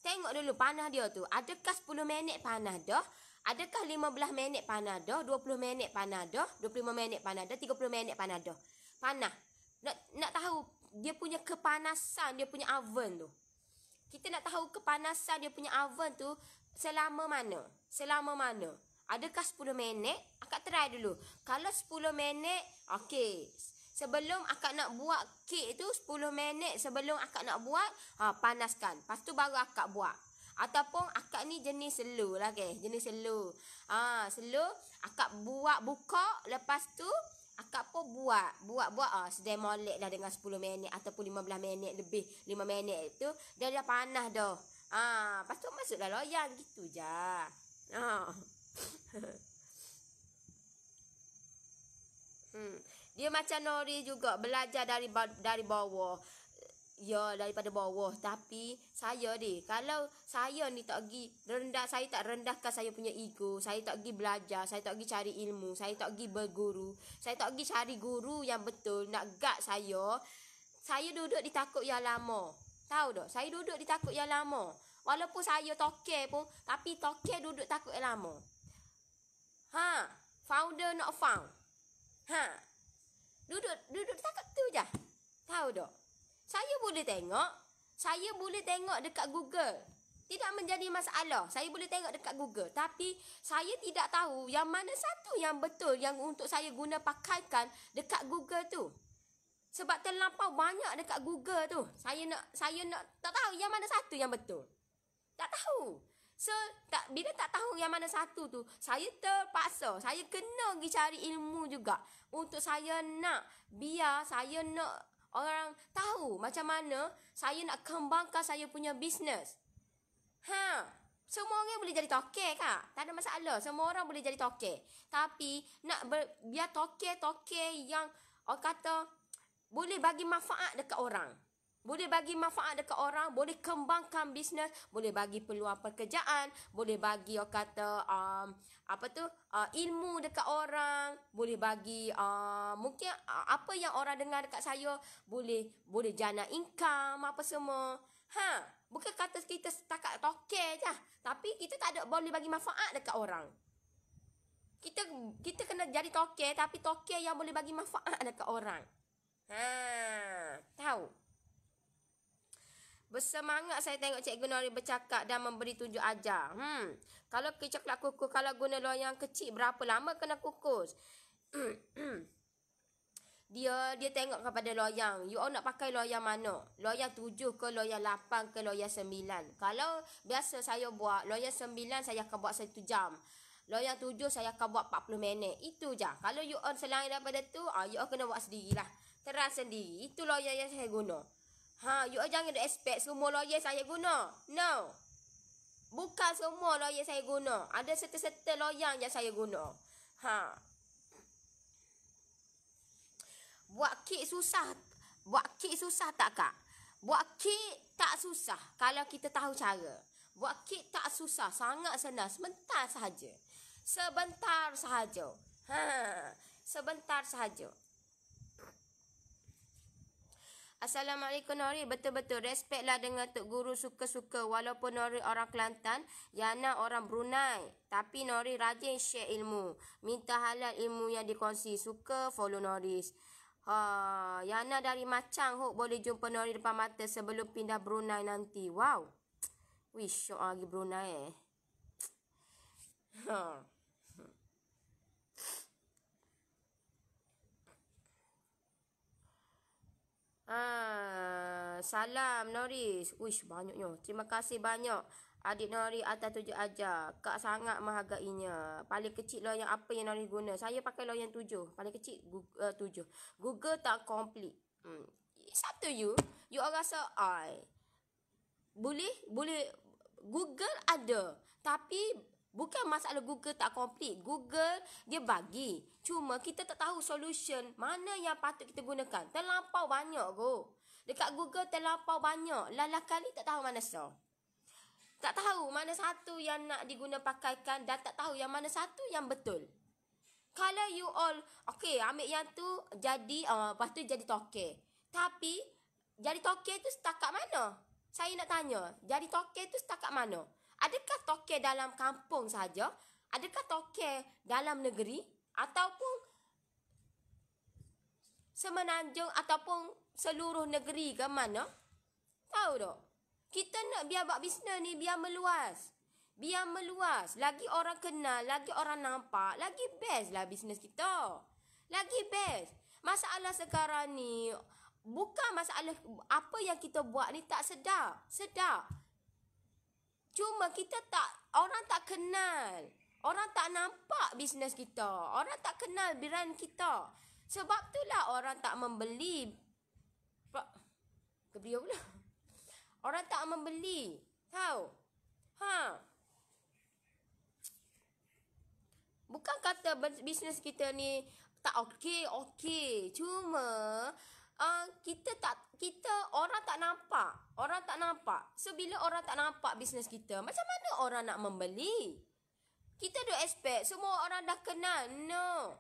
Tengok dulu panah dia tu. Adakah 10 minit panah dah? Adakah 15 minit panah dah? 20 minit panah dah? 25 minit panah dah? 30 minit panah dah? Panah. Nak tahu dia punya kepanasan dia punya oven tu. Kita nak tahu kepanasan dia punya oven tu selama mana? Selama mana? Adakah 10 minit? Akak try dulu. Kalau 10 minit, okey. Sebelum akak nak buat kek tu 10 minit sebelum akak nak buat, panaskan. Lepas tu baru akak buat. Ataupun akak ni jenis slow lah ke. Jenis slow. Slow akak buat buka, lepas tu akak pun buat sedang molek dah dengan 10 minit ataupun 15 minit lebih. 5 minit tu dia dah panas dah. Lepas tu masuklah loyang gitu je. Dia macam Nori juga belajar dari bawah. Ya, daripada bawah. Tapi saya kalau saya ni tak pergi rendah, saya tak rendahkan saya punya ego. Saya tak pergi belajar, saya tak pergi cari ilmu, saya tak pergi berguru. Saya tak pergi cari guru yang betul nak guide saya. Saya duduk di takut yang lama. Tahu tak? Saya duduk di takut yang lama. Walaupun saya token pun, tapi token duduk takut yang lama. Founder not found. Duduk takut tu je. Tahu tak? Saya boleh tengok dekat Google. Tidak menjadi masalah. Saya boleh tengok dekat Google. Tapi saya tidak tahu yang mana satu yang betul yang untuk saya guna pakaikan dekat Google tu. Sebab terlampau banyak dekat Google tu. Saya nak tak tahu yang mana satu yang betul. Tak tahu. So, bila tak tahu yang mana satu tu, saya terpaksa, saya kena pergi cari ilmu juga. Untuk saya nak, biar saya nak orang tahu macam mana saya nak kembangkan saya punya bisnes. Semua orang boleh jadi toke, Kak. Tak ada masalah. Semua orang boleh jadi toke. Tapi biar toke yang orang kata boleh bagi manfaat dekat orang. Boleh bagi manfaat dekat orang, boleh kembangkan bisnes, boleh bagi peluang pekerjaan, boleh bagi orang kata ilmu dekat orang, boleh bagi mungkin apa yang orang dengar dekat saya boleh jana income apa semua. Bukan kata kita setakat toke je, tapi kita tak ada boleh bagi manfaat dekat orang. Kita kena jadi toke, tapi toke yang boleh bagi manfaat dekat orang. Tahu? Bersemangat saya tengok Cikgu Nori bercakap dan memberi tunjuk ajar. Kalau coklat kukus, kalau guna loyang kecil, berapa lama kena kukus? Dia tengok kepada loyang. You all nak pakai loyang mana? Loyang 7 ke, loyang 8 ke, loyang 9. Kalau biasa saya buat, loyang 9 saya akan buat 1 jam. Loyang 7 saya akan buat 40 minit. Itu je. Kalau you all selain daripada tu, you all kena buat sendirilah. Terang sendiri. Itu loyang yang saya guna. You all jangan expect semua loyang saya guna. No. Bukan semua loyang saya guna. Ada serta-serta loyang yang saya guna. Buat kek susah. Buat kek susah tak, Kak? Buat kek tak susah kalau kita tahu cara. Buat kek tak susah, sangat senang. Sebentar sahaja. Sebentar sahaja. Sebentar sahaja. Assalamualaikum Nori, betul-betul respeklah dengan Tok Guru suka-suka. Walaupun Nori orang Kelantan, Yana orang Brunei. Tapi Nori rajin share ilmu. Minta halal ilmu yang dikongsi. Suka follow Noris. Yana dari Macang, hope boleh jumpa Nori depan mata sebelum pindah Brunei nanti. Wow. Wih, syok lagi Brunei. Salam Noris. Uish, banyaknya. Terima kasih banyak adik Nori atas tunjuk ajar. Kak sangat menghargainya. Paling kecil loyang apa yang Nori guna? Saya pakai loyang 7. Paling kecil 7. Google tak complete. It's up to you. You all rasa boleh Google ada. Tapi bukan masalah Google tak complete. Google dia bagi. Cuma kita tak tahu solution mana yang patut kita gunakan. Terlampau banyak kot. Dekat Google terlampau banyak. Lala kali tak tahu mana so. Tak tahu mana satu yang nak diguna pakaikan dan tak tahu yang mana satu yang betul. Kalau you all, okay, ambil yang tu jadi, lepas tu jadi toke. Tapi, jadi toke tu setakat mana? Saya nak tanya, jadi toke tu setakat mana? Adakah toke dalam kampung saja? Adakah toke dalam negeri? Ataupun semenanjung ataupun seluruh negeri ke mana? Tahu tak? Kita nak biar buat bisnes ni biar meluas. Biar meluas. Lagi orang kenal, lagi orang nampak, lagi best lah bisnes kita. Lagi best. Masalah sekarang ni, bukan masalah apa yang kita buat ni tak sedap. Sedap. Cuma kita orang tak kenal. Orang tak nampak bisnes kita. Orang tak kenal brand kita. Sebab itulah orang tak membeli. Kebiar pula. Orang tak membeli. Tahu? Bukan kata bisnes kita ni tak okey. Cuma orang tak nampak. Orang tak nampak. So bila orang tak nampak bisnes kita, macam mana orang nak membeli? Kita dah expect semua orang dah kenal. No.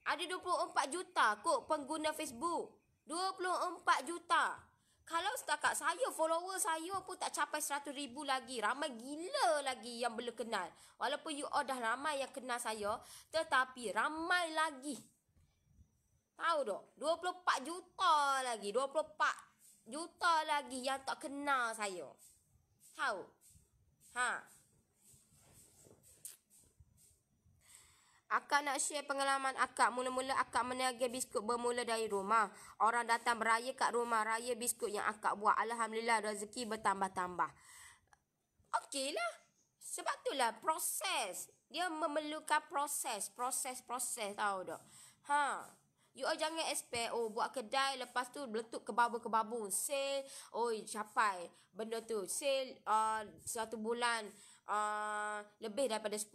Ada 24 juta kot pengguna Facebook. 24 juta. Kalau setakat saya, follower saya pun tak capai 100,000 lagi. Ramai gila lagi yang belum kenal. Walaupun you all dah ramai yang kenal saya, tetapi ramai lagi. Tahu tak? 24 juta lagi. 24 juta lagi yang tak kenal saya. Tahu? Akak nak share pengalaman akak. Mula-mula akak meniaga biskut bermula dari rumah. Orang datang beraya kat rumah. Raya biskut yang akak buat. Alhamdulillah rezeki bertambah-tambah. Okeylah. Sebab itulah proses. Dia memerlukan proses. Proses tahu tak? You all jangan expect, buat kedai lepas tu meletup kebabu-kebabu. Sale, capai benda tu. Sale 1 bulan lebih daripada 10,000.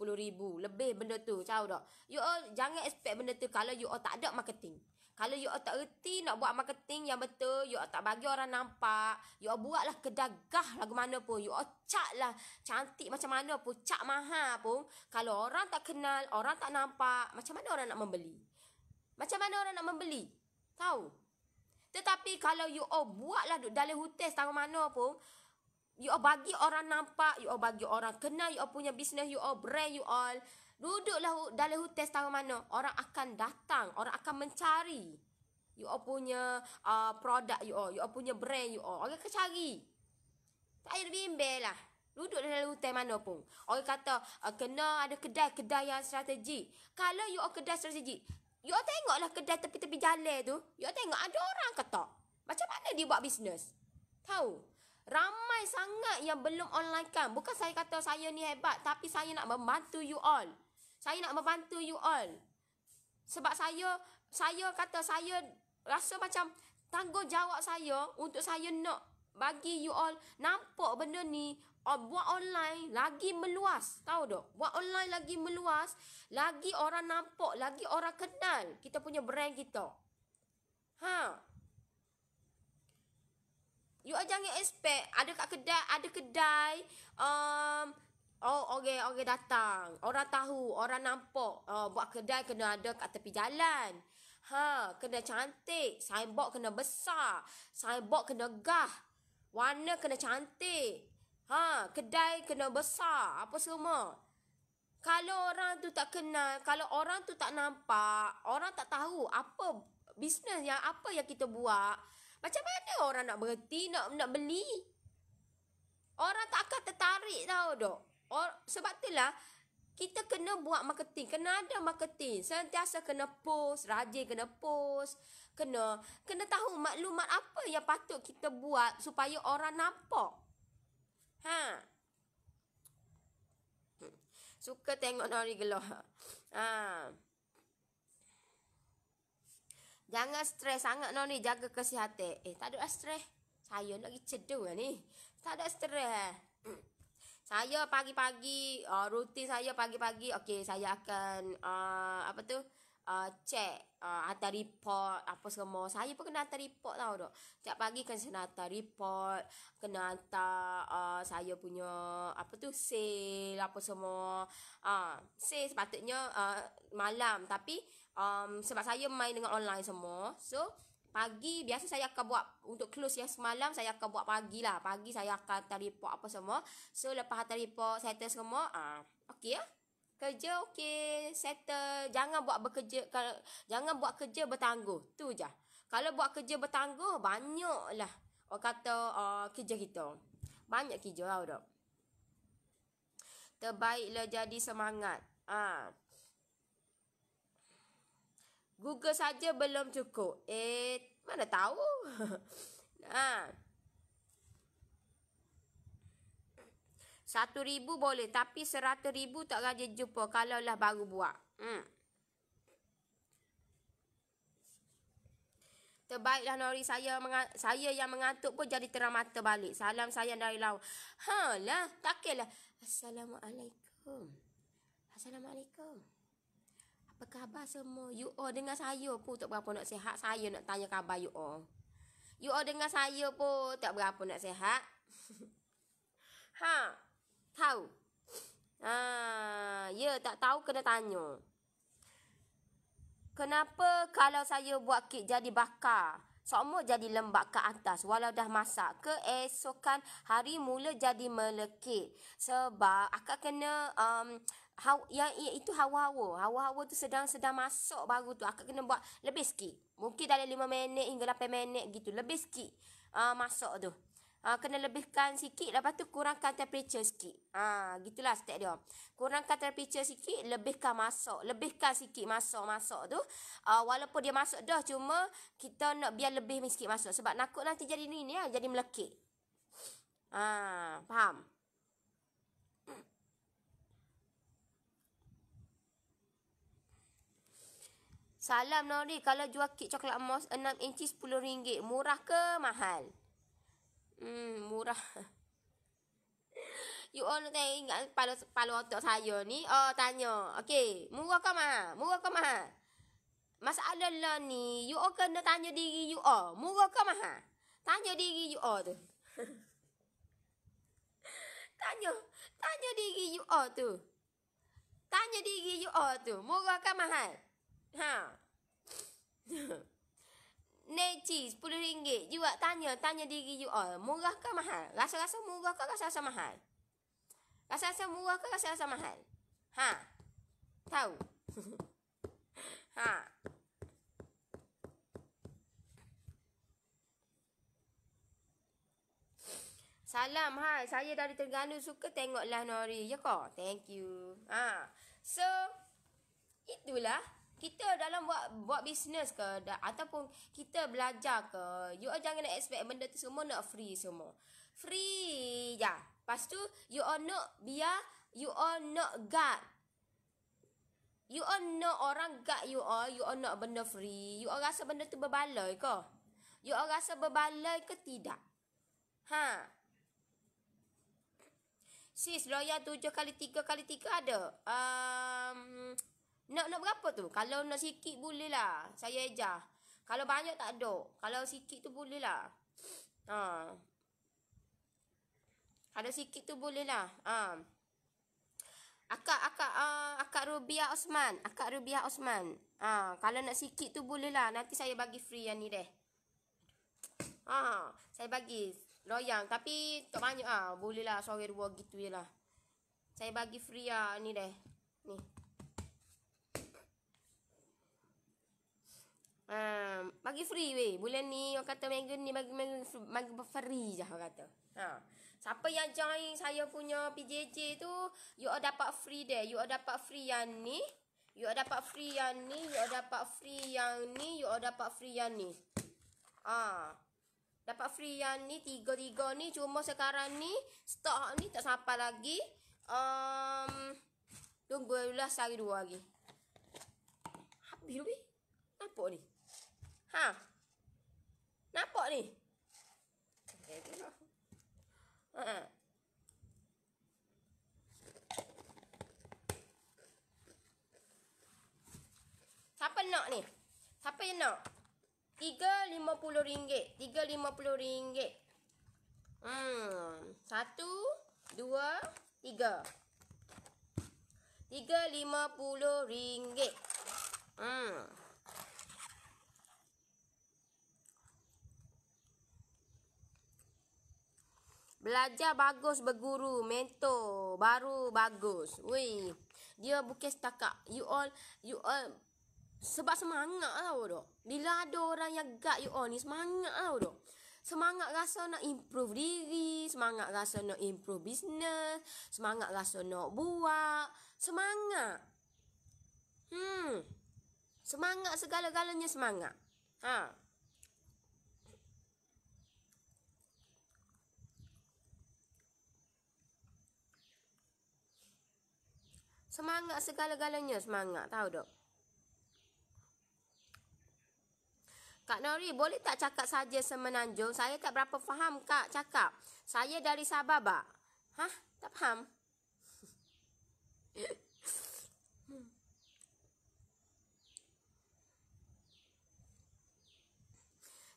Lebih benda tu, tahu tak? You all jangan expect benda tu kalau you all tak ada marketing. Kalau you all tak reti nak buat marketing yang betul, you all tak bagi orang nampak, you all buatlah kedai gah lagu mana pun, you all cat lah cantik macam mana pun, cat mahal pun, kalau orang tak kenal, orang tak nampak, macam mana orang nak membeli? Macam mana orang nak membeli? Tahu? Tetapi kalau you all buatlah duduk dalam hotel tahu mana pun, you all bagi orang nampak, you all bagi orang kenal, you all punya business, you all brand, you all duduklah dalam hotel tahu mana, orang akan datang, orang akan mencari you all punya produk, you all punya brand, you all orang akan cari. Tak payah bimbel lah. Duduk dalam hotel mana pun. Orang kata kena ada kedai-kedai yang strategik. Kalau you all kedai strategik, you all tengoklah kedai tepi-tepi jalan tu. You all tengok ada orang ke tak? Macam mana dia buat bisnes? Tahu? Ramai sangat yang belum online kan. Bukan saya kata saya ni hebat, tapi saya nak membantu you all. Saya nak membantu you all. Sebab saya kata saya rasa macam tanggungjawab saya untuk saya nak bagi you all nampak benda ni. Buat online lagi meluas. Tahu tak? Buat online lagi meluas. Lagi orang nampak. Lagi orang kenal kita punya brand kita. You all jangan expect ada kat kedai, ada kedai orang datang, orang tahu, orang nampak. Buat kedai kena ada kat tepi jalan. Kena cantik, signboard kena besar, signboard kena gah, warna kena cantik. Kedai kena besar, apa semua. Kalau orang tu tak kenal, kalau orang tu tak nampak, orang tak tahu apa bisnes yang apa yang kita buat, macam mana orang nak berhenti, nak beli? Orang tak akan tertarik, tahu tak? Sebab itulah kita kena buat marketing, kena ada marketing. Sentiasa kena post, rajin kena post, kena tahu maklumat apa yang patut kita buat supaya orang nampak. Suka tengok Nori geloh. Jangan stres sangat Nori, jaga kesihatan. Tak ada stres. Saya lagi cedul ni. Tak ada stres. Saya pagi-pagi, rutin saya pagi-pagi, okey, saya akan cek hantar report apa semua. Saya pun kena hantar report, tahu tak? Setiap pagi kan saya hantar report, kena hantar saya punya sale apa semua. Sale sepatutnya malam, tapi sebab saya main dengan online semua, so pagi biasa saya akan buat untuk close yang semalam, saya akan buat pagi lah. Pagi saya akan hantar report apa semua. So lepas hantar report, settle semua, okey ya. Kerja okey, settle. Jangan buat kerja bertangguh. Tu je. Kalau buat kerja bertangguh, banyaklah orang kata kerja kita. Banyak kerja, tahu tak? Terbaiklah jadi semangat. Google saja belum cukup. Mana tahu. 1,000 boleh, tapi 100,000 tak rajin jumpa kalau lah baru buat. Terbaiklah Nori, saya yang mengantuk pun jadi terang mata balik. Salam saya dari Laos. Lah, takkanlah. Assalamualaikum. Apa khabar semua? You all dengan saya pun tak berapa nak sihat. Saya nak tanya khabar you all. You all dengan saya pun tak berapa nak sihat. Tahu? Ya, tak tahu kena tanya. Kenapa kalau saya buat kek jadi bakar, semua jadi lembab ke atas walau dah masak? Keesokan hari mula jadi melekit. Sebab akak kena itu hawa-hawa tu sedang masuk baru tu. Akak kena buat lebih sikit. Mungkin dalam 5 minit hingga 8 minit gitu. Lebih sikit masuk tu. Kena lebihkan sikit, lepas tu kurangkan temperature sikit. Gitulah step dia. Kurangkan temperature sikit, lebihkan sikit masuk tu. Walaupun dia masuk dah, cuma kita nak biar lebih sikit masuk. Sebab nakut nanti jadi ni ya, jadi melekit. Faham? Salam Nori, kalau jual kek coklat moss 6 inci RM10, murah ke mahal? Murah. You all nak ingat kepala otak saya ni. Oh, tanya. Okey, murah ke mahal? Murah ke mahal? Masalah lah ni, you all kena tanya diri you all. Murah ke mahal? Tanya diri you all tu. Tanya diri you all tu. Tanya diri you all tu. Murah ke mahal? Ha. Neci RM10. You all tanya diri you all. Murah ke mahal? Rasa-rasa murah ke rasa-rasa mahal? Rasa-rasa murah ke rasa-rasa mahal? Ha. Tahu? Ha. Salam, hai. Saya dari Terengganu, suka tengoklah Nori. Ya kau? Thank you. Ha. So, itulah. Kita dalam buat bisnes ke ataupun kita belajar ke, you all jangan nak expect benda tu semua nak free semua. Free je. Lepas tu, you all nak biar you all nak guard. You all nak orang guard you all nak benda free. You all rasa benda tu berbaloi ke? You all rasa berbaloi ke tidak? Ha. Sis, loyal 7x3x3 ada. Nak berapa tu? Kalau nak sikit boleh lah. Saya ajar. Kalau banyak tak ada. Kalau sikit tu boleh lah. Ha. Kalau sikit tu boleh lah. Ha. Akak Rubiah Osman. Akak Rubiah Osman. Ha. Kalau nak sikit tu boleh lah. Nanti saya bagi free yang ni deh. Ha. Saya bagi. Loyang. Tapi tak banyak lah. Boleh lah. Sorry dua gitu je lah. Saya bagi free lah. Ni deh. Ni. Bagi free weh. Bulan ni orang kata minggu ni bagi free je orang kata. Ha. Siapa yang join saya punya PJJ tu, you all dapat free deh. You all dapat free yang ni. You all dapat free yang ni. You all dapat free yang ni. You all dapat free yang ni. Dapat free yang ni. Tiga-tiga ni. Cuma sekarang ni stok ni tak sampai lagi. Tunggulah sehari dua lagi. Habis lebih. Nampak ni? Ha? Nampak ni? Ha. Siapa nak ni? Siapa yang nak? RM3.50. RM3.50. 1, 2, 3. RM3.50. Belajar bagus berguru, mentor baru bagus. Weh, dia bukan setakat you all sebab semangat tau dok. Bila ada orang yang guide you all ni semangat tau dok. Semangat rasa nak improve diri, semangat rasa nak improve bisnes, semangat rasa nak buat, semangat. Semangat segala-galanya semangat. Ha. Semangat segala-galanya semangat. Tahu tak? Kak Nori, boleh tak cakap saja semenanjung? Saya tak berapa faham Kak cakap. Saya dari Sabah, Bak. Hah? Tak faham?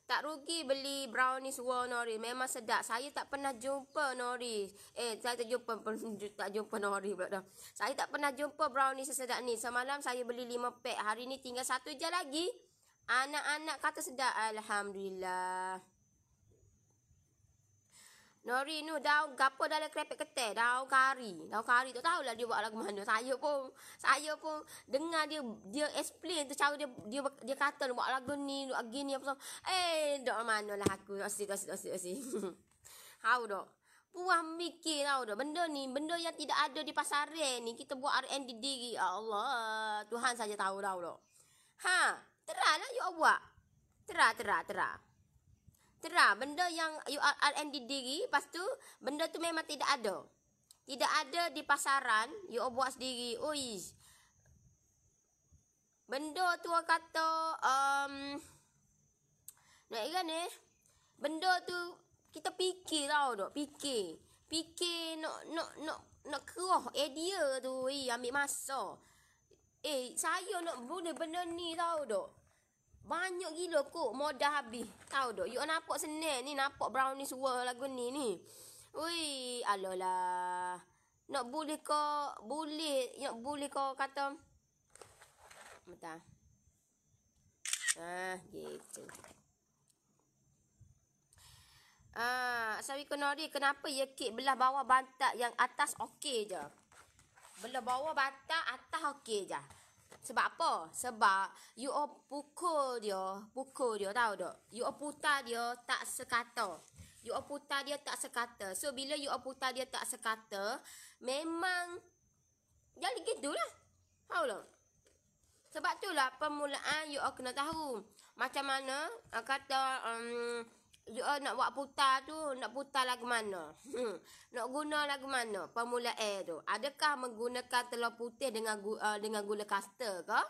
Tak rugi beli brownies Wow Nori. Memang sedap. Saya tak pernah jumpa Nori. Saya tak jumpa Nori pula dah. Saya tak pernah jumpa brownies sesedap ni. Semalam saya beli 5 pack. Hari ni tinggal 1 je lagi. Anak-anak kata sedap. Alhamdulillah. Nori nu daun gapo dalam krepek keteh, daun kari. Daun kari tak tahulah dia buat lagu mana. Saya pun dengar dia explain tu cara dia kata buat lagu ni apa semua. Dok manalah aku asyik. Tahu dok. Puas mikir tahu dok. Benda yang tidak ada di pasaran ni kita buat R&D diri. Allah, Tuhan saja tahu dok. Ha, terahlah you buat. Terah. Benda yang you R&D diri, lepas tu benda tu memang tidak ada. Tidak ada di pasaran, you buat sendiri. Benda tu orang kata nak ingat ni. Benda tu kita fikir tau dok, fikir. Fikir nak keroh idea tu. Ambil masa. Saya nak boleh benda ni tahu dok. Banyak gila kot modal habis. Tahu dok. You nampak senang ni. Nampak brownie suara lagu ni. Ui, alolah. Nak boleh kau. Nak boleh kau kata. Bentar. Gitu. Sawi kenori, kenapa ya kek belah bawah bantak yang atas okey je? Belah bawah bantak, atas okey je. Sebab apa? Sebab you pukul dia tahu tak? You putar dia tak sekata. So bila you putar dia tak sekata, memang jadi gitulah. Tahu tak? Sebab itulah permulaan you kena tahu macam mana kata you nak buat putar tu, nak putar lagu mana? Nak guna lagu mana? Permulaan tu. Adakah menggunakan telur putih dengan gula kastar ke?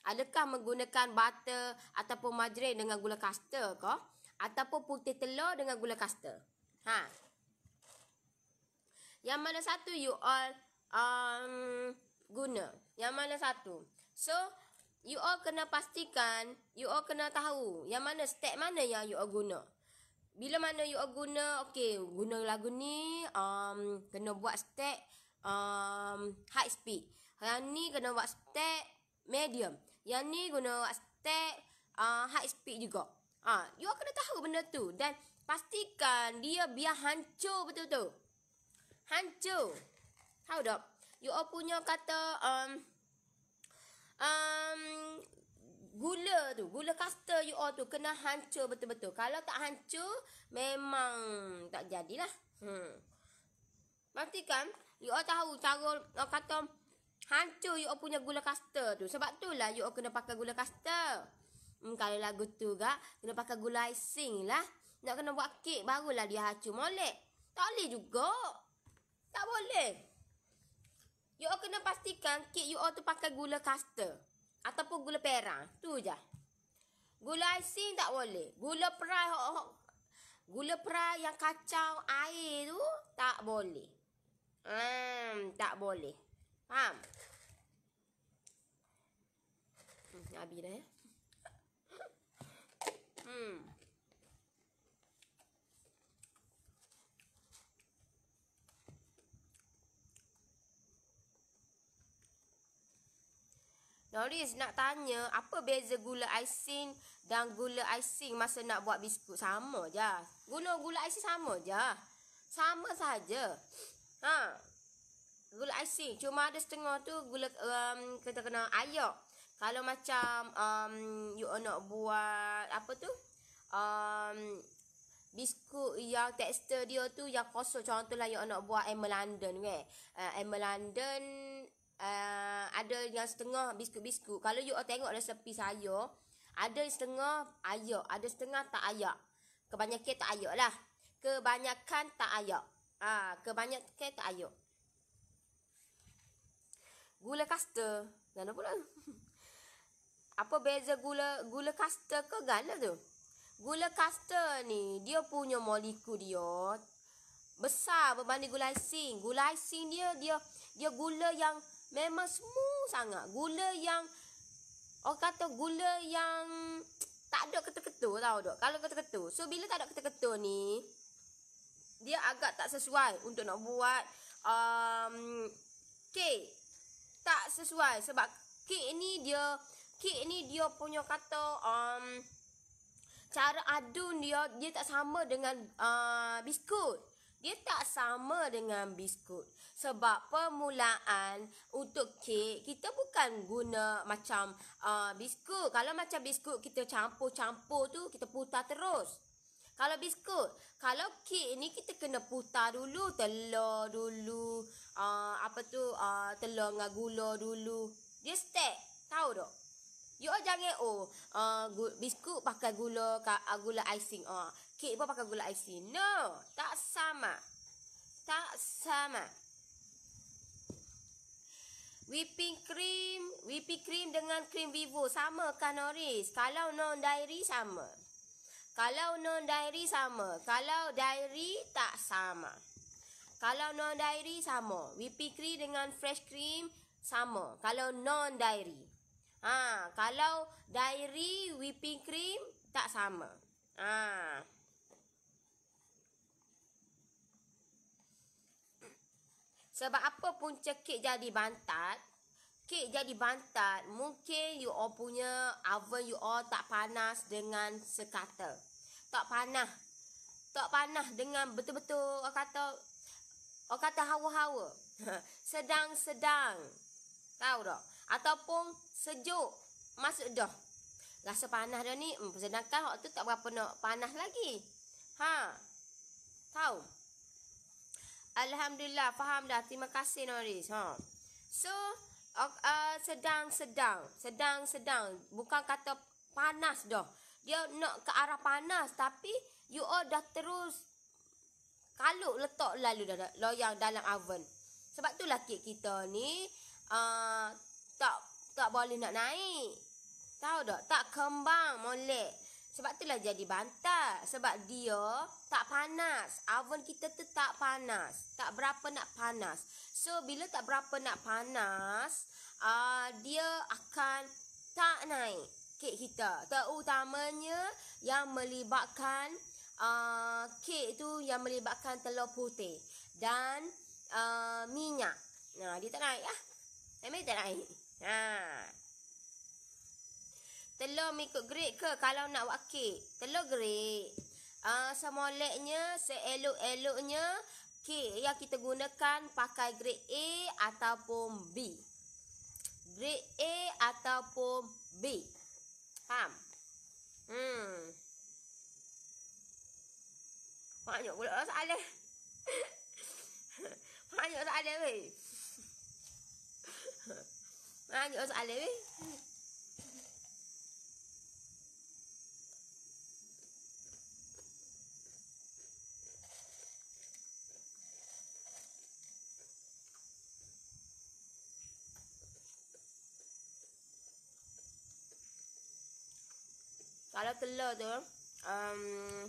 Adakah menggunakan butter ataupun margarin dengan gula kastar ke? Ataupun putih telur dengan gula kastar? Yang mana satu you all guna? Yang mana satu? So, you all kena pastikan, you all kena tahu yang mana step mana yang you all guna. Bila mana you all guna, okey, guna lagu ni, kena buat step high speed. Yang ni kena buat step medium. Yang ni guna buat step high speed juga. You all kena tahu benda tu. Dan pastikan dia biar hancur betul-betul. Hancur. Tahu tak? You all punya kata gula kastar you all tu kena hancur betul-betul. Kalau tak hancur, memang tak jadilah. Pastikan you all tahu cara kata hancur you all punya gula kastar tu. Sebab itulah you all kena pakai gula kastar. Kalau lagu tu gak kena pakai gula icing lah. Nak kena buat kek barulah dia hancur molek. Tak boleh juga. Tak boleh. You all kena pastikan kek you all tu pakai gula kastar ataupun gula perang. Tu je. Gula icing tak boleh. Gula perai yang kacau air tu tak boleh. Tak boleh. Faham? Habis dah ya. Noris nak tanya, apa beza gula icing dan gula icing masa nak buat biskut? Sama je. Guna gula icing sama je. Sama saja. Gula icing. Cuma ada setengah tu gula kita kena ayak. Kalau macam you nak buat apa tu? Biskut yang tekstur dia tu yang kosong. Contohlah you nak buat Emma London ke. Emma London ada yang setengah biskut-biskut. Kalau you tengok resepi saya, ada setengah ayak, ada setengah tak ayak. Kebanyakan tak ayak lah. Kebanyakan tak ayak. Kebanyakan tak ayak. Gula kastar. Gana pula. Apa beza gula kastar ke gana tu? Gula kastar ni, dia punya molekul dia besar berbanding gula icing. Gula icing dia gula yang memang smooth sangat. Gula yang orang kata gula yang tak ada ketul-ketul tahu tak? Kalau ketul-ketul. So bila tak ada ketul-ketul ni, dia agak tak sesuai untuk nak buat kek. Tak sesuai sebab kek ni dia punya kata cara adun dia tak sama dengan biskut. Dia tak sama dengan biskut. Sebab permulaan untuk kek, kita bukan guna macam biskut. Kalau macam biskut, kita campur-campur tu, kita putar terus. Kalau biskut, kalau kek ni kita kena putar dulu, telur dulu, telur dengan gula dulu. Dia step, tahu tak? You jangan biskut pakai gula icing. Kek pun pakai gula icing. No, tak sama. Tak sama. Whipping cream dengan cream Vivo sama kan Noris? Kalau non dairy sama. Kalau non dairy sama. Kalau dairy tak sama. Kalau non dairy sama. Whipping cream dengan fresh cream sama. Kalau non dairy. Kalau dairy whipping cream tak sama. Sebab apa punca kek jadi bantat? Kek jadi bantat, mungkin you all punya oven you all tak panas dengan sekata. Tak panas dengan betul-betul orang kata hawa-hawa. Sedang-sedang. Tahu tak? Ataupun sejuk. Masuk dah. Rasa panas dah ni. Sedangkan hak tu tak berapa nak panas lagi. Tahu? Alhamdulillah. Faham dah. Terima kasih Noris. So, sedang-sedang. Sedang-sedang. Bukan kata panas dah. Dia nak ke arah panas. Tapi, you all dah terus kalut letak lalu dah loyang dalam oven. Sebab itulah kek kita ni tak boleh nak naik. Tahu tak? Tak kembang molek. Sebab itulah jadi bantat. Sebab dia tak panas. Oven kita tu tak panas. Tak berapa nak panas. So bila tak berapa nak panas, dia akan tak naik kek kita. Terutamanya yang melibatkan kek tu yang melibatkan telur putih dan minyak. Dia tak naik lah. Memang tak naik. Telur mengikut grade ke kalau nak buat kek? Telur grade. Semoleknya, seelok-eloknya kek yang kita gunakan pakai grade A ataupun B. Grade A ataupun B. Faham? Banyak pula soalan. Banyak soalan weh. Banyak soalan weh. Kalau telur tu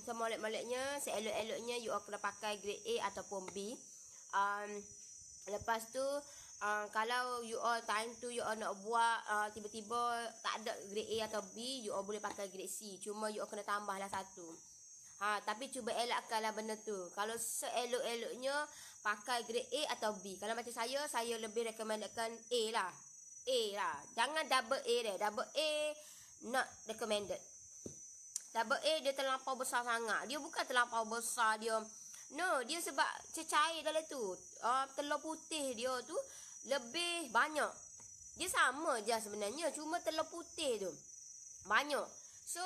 semolek-moleknya, seelok-eloknya you all kena pakai grade A ataupun B. Lepas tu kalau you all time tu you all nak buat tiba-tiba tak ada grade A atau B, you all boleh pakai grade C. Cuma you all kena tambahlah satu. Tapi cuba elakkanlah benda tu. Kalau seelok-eloknya pakai grade A atau B. Kalau macam saya lebih recommendkan A lah. A lah. Jangan double A deh. Double A not recommended. Double A dia terlampau besar sangat. Dia bukan terlampau besar dia. No, dia sebab cecair dalam tu. Telur putih dia tu lebih banyak. Dia sama je sebenarnya. Cuma telur putih tu banyak. So,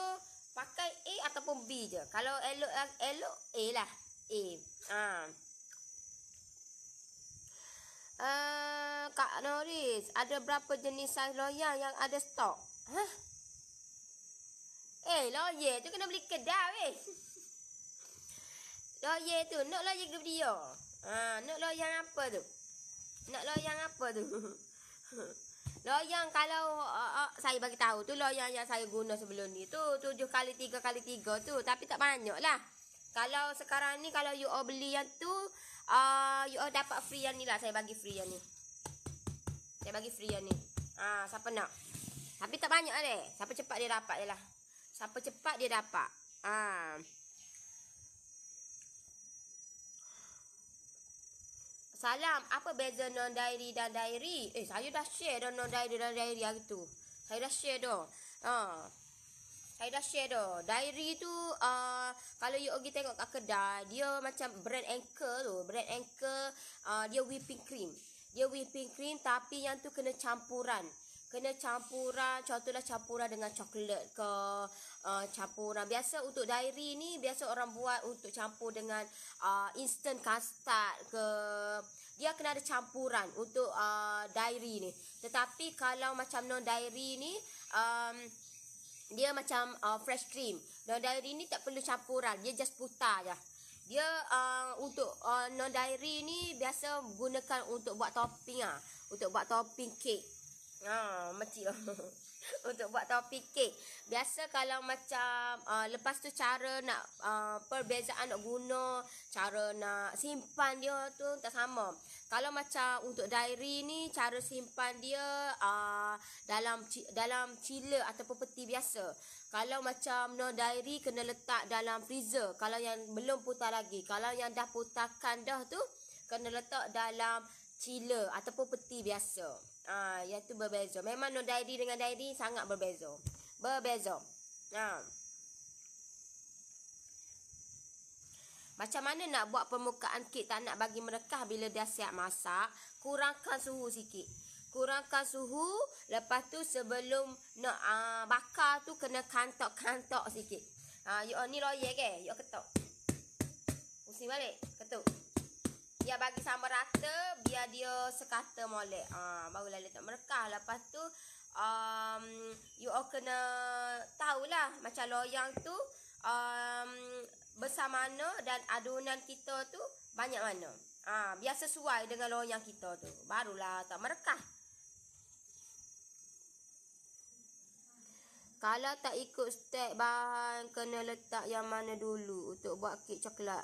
pakai A ataupun B je. Kalau elok A lah. A. Kak Noris, ada berapa jenis saiz loyang yang ada stok? Lawyer tu kena beli kedai weh. Lawyer tu, nak lawyer ke dia? Nak loyang apa tu? Nak loyang apa tu? Loyang kalau saya bagi tahu tu loyang yang saya guna sebelum ni tu 7x3x3 tu, tapi tak banyak lah. Kalau sekarang ni kalau you all beli yang tu you all dapat free yang ni lah. Saya bagi free yang ni. Saya bagi free yang ni. Siapa nak? Tapi tak banyak deh. Siapa cepat dia dapat je lah. Siapa cepat dia dapat. Salam, apa beza non-dairy dan dairy? Saya dah share dah non-dairy dan dairy hari tu. Saya dah share dah. Saya dah share dah. Dairy tu, kalau you pergi tengok kat kedai, dia macam brand Anchor tu. Brand Anchor, dia whipping cream. Dia whipping cream tapi yang tu kena campuran. Kena campuran, contohlah campuran dengan coklat ke, campuran. Biasa untuk dairy ni, biasa orang buat untuk campur dengan instant custard ke. Dia kena ada campuran untuk dairy ni. Tetapi kalau macam non-dairy ni, dia macam fresh cream. Non-dairy ni tak perlu campuran, dia just putar je. Dia untuk non-dairy ni biasa gunakan untuk buat topping Untuk buat topping kek. Macam untuk buat topik kek. Biasa kalau macam lepas tu cara nak perbezaan nak guna, cara nak simpan dia tu tak sama. Kalau macam untuk diary ni, cara simpan dia dalam chiller ataupun peti biasa. Kalau macam no diary kena letak dalam freezer. Kalau yang belum putar lagi, kalau yang dah putarkan dah tu kena letak dalam chiller ataupun peti biasa. Yang tu berbeza. Memang no diary dengan diary sangat berbeza. Macam mana nak buat permukaan kek tak nak bagi merekah bila dah siap masak? Kurangkan suhu sikit. Kurangkan suhu. Lepas tu sebelum nak bakar tu kena kantok-kantok sikit. You ni loyek ke? You ketuk. Pusing balik. Ketuk. Dia bagi sama rata, biar dia sekata molek. Barulah letak merekah. Lepas tu you all kena tahulah macam loyang tu besar mana dan adunan kita tu banyak mana. Biar sesuai dengan loyang kita tu. Barulah tak merekah. Kalau tak ikut step bahan, kena letak yang mana dulu untuk buat kek coklat?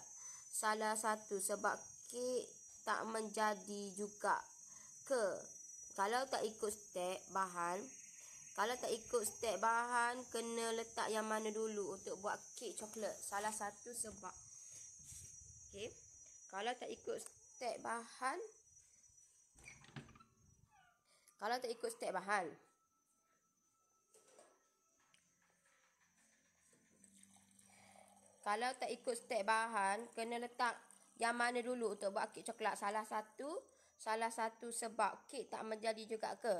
Salah satu sebab kek tak menjadi juga ke? Kalau tak ikut step bahan, kena letak yang mana dulu untuk buat kek coklat? Salah satu sebab. Okay. Kalau tak ikut step bahan, kena letak yang mana dulu untuk buat kek coklat? Salah satu sebab kek tak menjadi juga ke?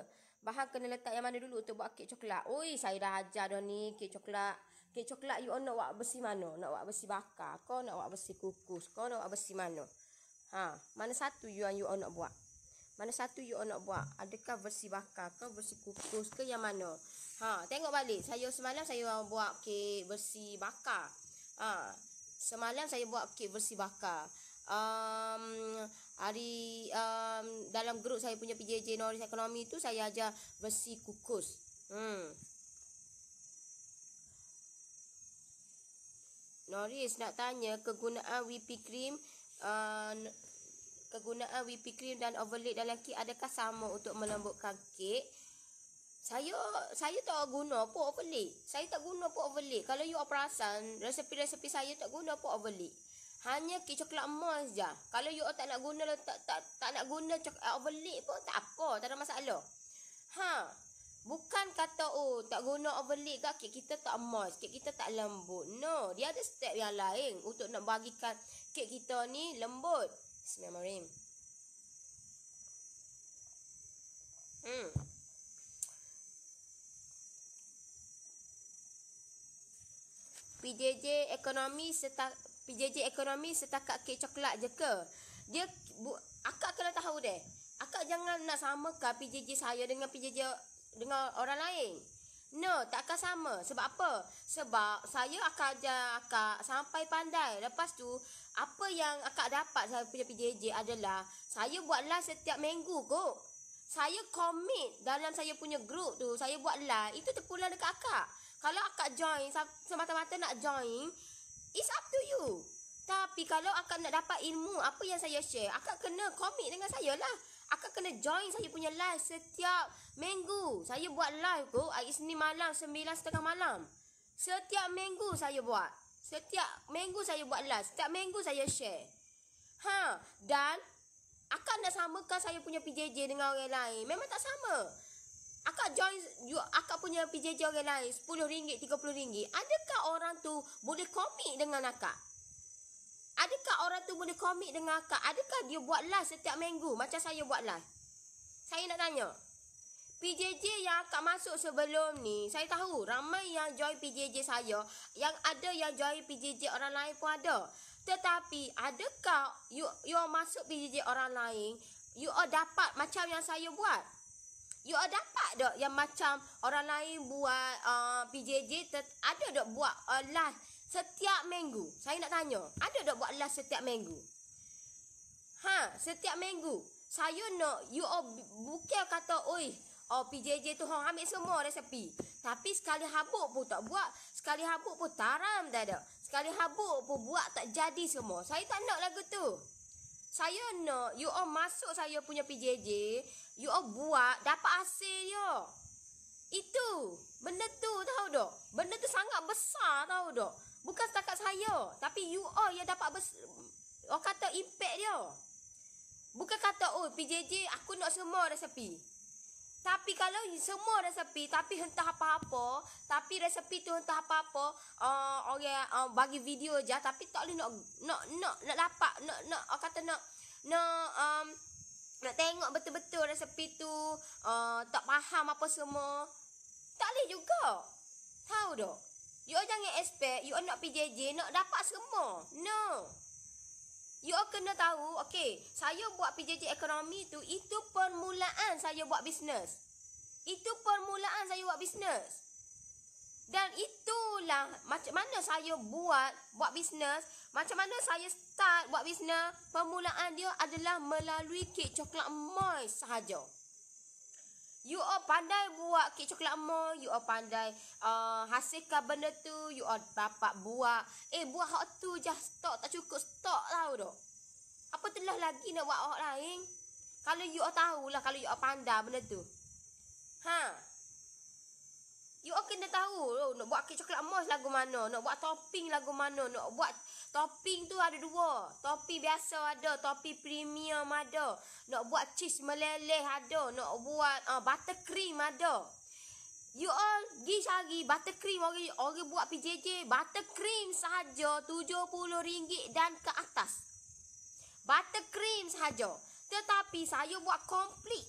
Bahan kena letak yang mana dulu untuk buat kek coklat? Oi, saya dah ajar dah ni kek coklat. Kek coklat you nak buat besi mana? Nak buat besi bakar kau, nak buat besi kukus kau, nak buat besi mana? Mana satu you nak buat? Adakah versi bakar ke, versi kukus ke, yang mana? Tengok balik. Semalam saya buat kek versi bakar. Dalam grup saya punya PJJ Norris Ekonomi tu saya ajar versi kukus. Norris nak tanya kegunaan whipping cream dan overlay dalam kek adakah sama untuk melembutkan kek? Saya tak guna pun overlay. Kalau you perasan, resepi-resepi saya tak guna pun overlay. Hanya kek coklat emas je. Kalau you tak nak guna tak nak guna overlay pun tak apa, tak ada masalah. Bukan kata tak guna overlay ke kek kita tak emas, kek kita tak lembut. No, dia ada step yang lain untuk nak bagikan kek kita ni lembut. Bismillahirrahmanirrahim. PJJ ekonomi setakat kek coklat je ke? Akak kena tahu deh. Akak jangan nak samakan PJJ saya dengan PJJ dengan orang lain. No, tak akan sama. Sebab apa? Sebab saya akan ajar akak sampai pandai. Lepas tu, apa yang akak dapat saya punya PJJ adalah saya buat live setiap minggu kot. Saya komit dalam saya punya grup tu, saya buat live, itu terpulang dekat akak. Kalau akak join, semata-mata nak join, it's up to you. Tapi kalau akak nak dapat ilmu apa yang saya share, akak kena komit dengan saya lah. Akak kena join saya punya live setiap minggu. Saya buat live kot hari Isnin malam 9:30 malam. Setiap minggu saya buat. Setiap minggu saya buat live. Setiap minggu saya share. Dan akak nak samakan saya punya PJJ dengan orang lain, memang tak sama. Akak join akak punya PJJ orang lain RM10, RM30. Adakah orang tu boleh komit dengan akak? Adakah dia buat live setiap minggu macam saya buat live? Saya nak tanya. PJJ yang akak masuk sebelum ni, saya tahu ramai yang join PJJ saya, yang ada yang join PJJ orang lain pun ada. Tetapi adakah you masuk PJJ orang lain, you dapat macam yang saya buat? You dapat tak yang macam orang lain buat PJJ, ada tak buat live setiap minggu? Saya nak tanya, ada tak buat live setiap minggu? Setiap minggu. Saya nak you bukan kata, Oh, PJJ tu hang ambil semua resepi. Tapi sekali habuk pun tak buat. Sekali habuk pun taram tak ada. Sekali habuk pun buat tak jadi semua. Saya tak nak lagu tu. Saya nak you all masuk saya punya PJJ, you all buat dapat hasil dia. Itu. Benda tu tahu tak? Benda tu sangat besar tahu tak? Bukan setakat saya, tapi you all yang dapat orang kata impact dia. Bukan kata oh PJJ aku nak semua resepi. Tapi kalau semua resepi tapi entah apa-apa, tapi resepi tu entah apa-apa, orang bagi video je tapi tak boleh nak dapat nak kata nak tengok betul-betul resepi tu, tak faham apa semua. Tak boleh juga. Tahu tak? You jangan expect you nak PJJ nak dapat semua. No. You kena tahu, okay, saya buat PJJ ekonomi tu, itu permulaan saya buat bisnes. Itu permulaan saya buat bisnes. Dan itulah macam mana saya buat bisnes, macam mana saya start buat bisnes. Permulaan dia adalah melalui kek coklat emas sahaja. You all pandai buat kek coklat emas, you all pandai hasilkan benda tu, you all dapat buat. Buat hak tu je stok tak cukup stok tahu tak? Apa telah lagi nak buat hak lain? Kalau you all tahulah, kalau you all pandai benda tu. You all kena tahu nak buat kek coklat emas lagu mana, nak buat topping lagu mana, nak buat topping tu ada dua. Topping biasa ada, topping premium ada. Nak buat cheese meleleh ada, nak buat buttercream ada. You all pergi cari buttercream, orang buat PJJ buttercream sahaja RM70 dan ke atas. Buttercream sahaja. Tetapi saya buat complete.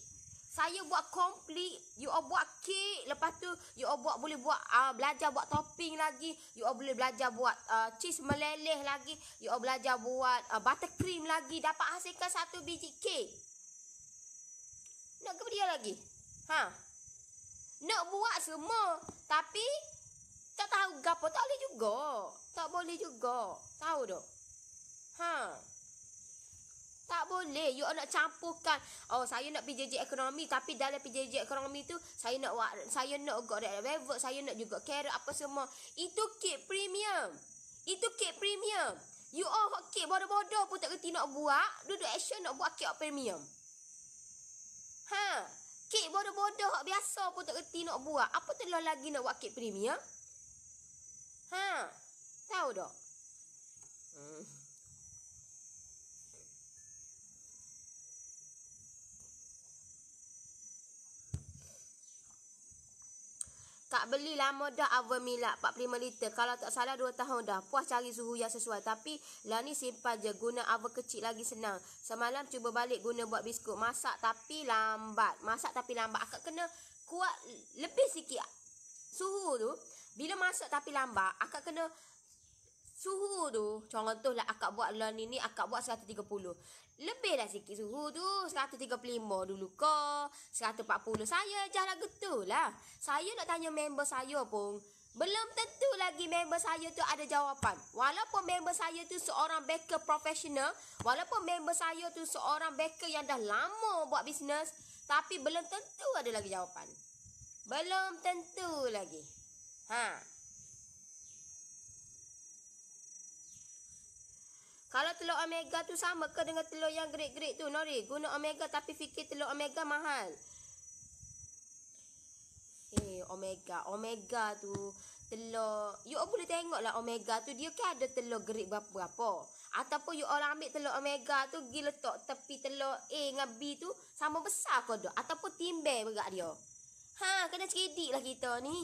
Saya buat complete, you all buat kek, lepas tu you all boleh buat belajar buat topping lagi, you all boleh belajar buat cheese meleleh lagi, you all belajar buat buttercream lagi, dapat hasilkan satu biji kek. Nak ke dia lagi? Nak buat semua, tapi tak tahu gapo, tak boleh juga. Tak boleh juga. Tahu tak? Tak boleh. You nak campurkan. Oh, saya nak PJJ ekonomi, tapi dalam PJJ ekonomi tu saya nak juga red velvet, saya nak juga carrot apa semua. Itu kek premium. Itu kek premium. You all kek bodoh-bodoh pun tak kerti nak buat, duduk action nak buat kek premium. Kek bodoh-bodoh biasa pun tak kerti nak buat. Apa telah lagi nak buat kek premium? Tahu tak? Tak beli lama dah oven milk 45 liter. Kalau tak salah 2 tahun dah. Puas cari suhu yang sesuai. Tapi lah ni simpan je. Guna oven kecil lagi senang. Semalam cuba balik guna buat biskut. Masak tapi lambat. Akak kena kuat lebih sikit suhu tu. Bila masak tapi lambat, akak kena suhu tu. Contohlah akak buat lah ni akak buat 130. Lebihlah sikit suhu tu, 135 dulu ke, 140. Saya je lah getulah. Saya nak tanya member saya pun, belum tentu lagi member saya tu ada jawapan. Walaupun member saya tu seorang baker profesional, walaupun member saya tu seorang baker yang dah lama buat bisnes, tapi belum tentu ada lagi jawapan. Belum tentu lagi. Kalau telur omega tu sama ke dengan telur yang grade-grade tu, Nori? Guna omega tapi fikir telur omega mahal. Omega tu telur, you all boleh tengok lah omega tu dia kan ada telur grade berapa-berapa. Ataupun you all ambil telur omega tu pergi letak tepi telur A dengan B tu sama besar ke tak? Ataupun timbang berat dia. Kena cerdik lah kita ni.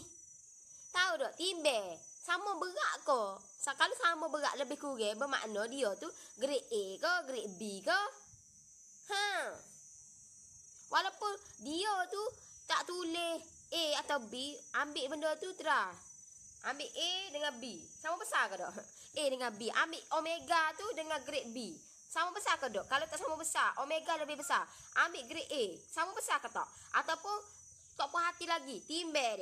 Tahu tak? Timbang sama berat ke? Kalau sama berat lebih kurang, bermakna dia tu grade A ke, grade B ke? Walaupun dia tu tak tulis A atau B, ambil benda tu terah. Ambil A dengan B, sama besar ke tak? A dengan B, ambil omega tu dengan grade B, sama besar ke tak? Kalau tak sama besar, omega lebih besar, ambil grade A, sama besar ke tak? Ataupun tak puas hati lagi, timbang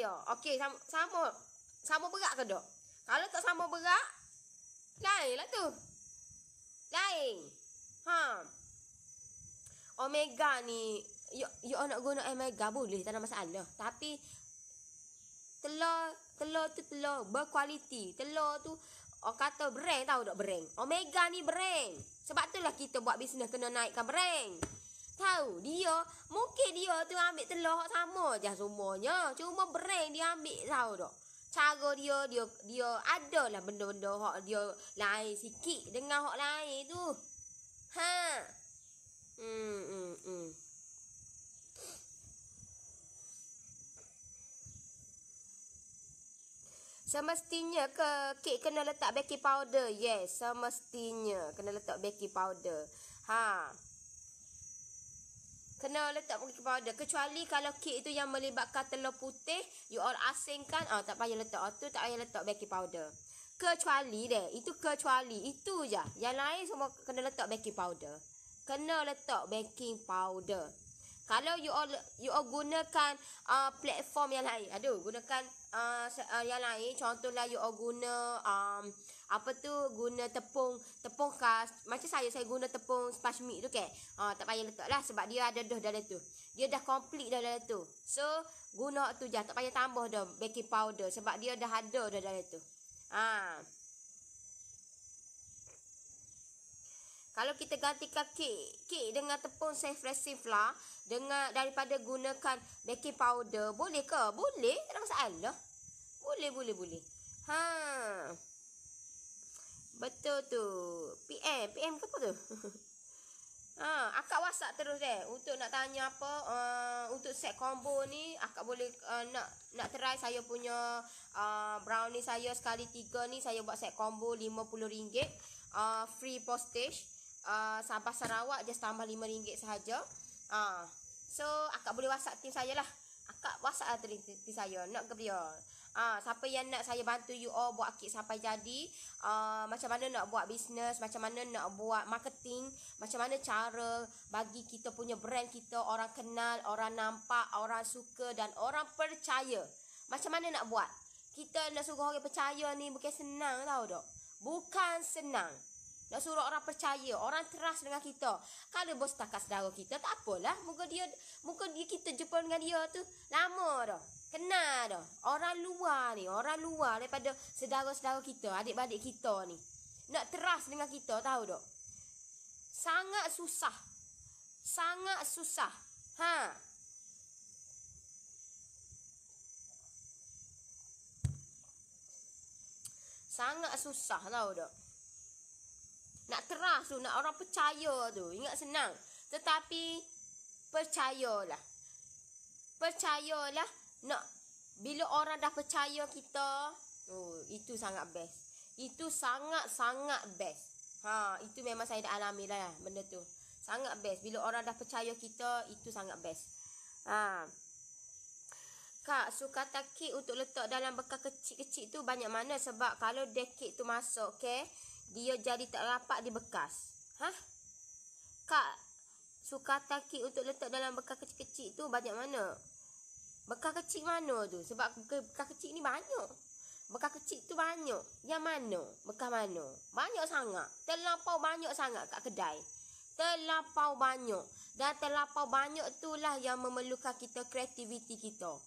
dia. Okey, sama berat ke tak? Kalau tak sama berat, lain lah tu. Lain. Omega ni you nak guna air mega boleh, tak ada masalah. Tapi telur tu telur berkualiti. Telur tu orang kata brand, tahu tak brand? Omega ni brand. Sebab itulah kita buat bisnes kena naikkan brand. Tahu dia, mungkin dia tu ambil telur sama je semuanya. Cuma brand dia ambil, tahu tak? Cara dia adalah benda-benda hak dia lain sikit dengan hak lain tu. Ha. Semestinya ke kek kena letak baking powder? Yes, semestinya kena letak baking powder. Ha. Kena letak baking powder. Kecuali kalau kek itu yang melibatkan telur putih, you all asingkan, tak payah letak. Tu tak payah letak baking powder. Kecuali itu kecuali. Itu je. Yang lain semua kena letak baking powder. Kena letak baking powder. Kalau you all gunakan platform yang lain, gunakan yang lain, contohlah you all guna guna tepung khas. Macam saya guna tepung sponge meat tu kan. Tak payah letak lah sebab dia ada dah dalam tu. Dia dah complete dah dalam tu. So guna tu je, tak payah tambah dah baking powder sebab dia dah ada dah dalam tu. Kalau kita gantikan kek dengan tepung safflower dengan daripada gunakan baking powder, boleh ke? Boleh, tak ada masalah. Boleh. Betul tu. PM ke apa tu? Akak WhatsApp terus untuk nak tanya apa, untuk set combo ni akak boleh nak try saya punya brownie saya sekali 3 ni, saya buat set combo RM50, free postage. Sabah Sarawak just tambah RM5 sahaja. So akak boleh WhatsApp tim saya lah. Akak WhatsApp tim saya nak ke dia. Siapa yang nak saya bantu you all buat kek sampai jadi, macam mana nak buat bisnes, macam mana nak buat marketing, macam mana cara bagi kita punya brand kita orang kenal, orang nampak, orang suka dan orang percaya. Macam mana nak buat? Kita nak suruh orang percaya ni bukan senang, tahu tak? Bukan senang. Nak suruh orang percaya, orang trust dengan kita. Kalau bos takat saudara kita, tak apalah. Muka dia kita jumpa dengan dia tu lama dah. Kenal dah. Orang luar daripada saudara-saudara kita, adik-adik kita ni. Nak trust dengan kita, tahu tak? Sangat susah. Sangat susah, tahu tak? Nak trust tu, nak orang percaya tu. Ingat senang. Tetapi percayalah. Nak bila orang dah percaya kita, itu sangat best. Itu sangat best. Itu memang saya dah alami lah benda tu. Sangat best. Bila orang dah percaya kita, itu sangat best. Kak, kata kek untuk letak dalam bekas kecil-kecil tu banyak mana? Sebab kalau kek tu masuk, dia jadi tak rapat di bekas. Kak, kata kek untuk letak dalam bekas kecil-kecil tu banyak mana? Bekas kecil mana tu? Sebab bekas kecil ni banyak. Bekas kecil tu banyak. Yang mana? Bekas mana? Banyak sangat. Terlampau banyak sangat kat kedai. Terlampau banyak. Dan terlampau banyak itulah yang memerlukan kita kreativiti kita.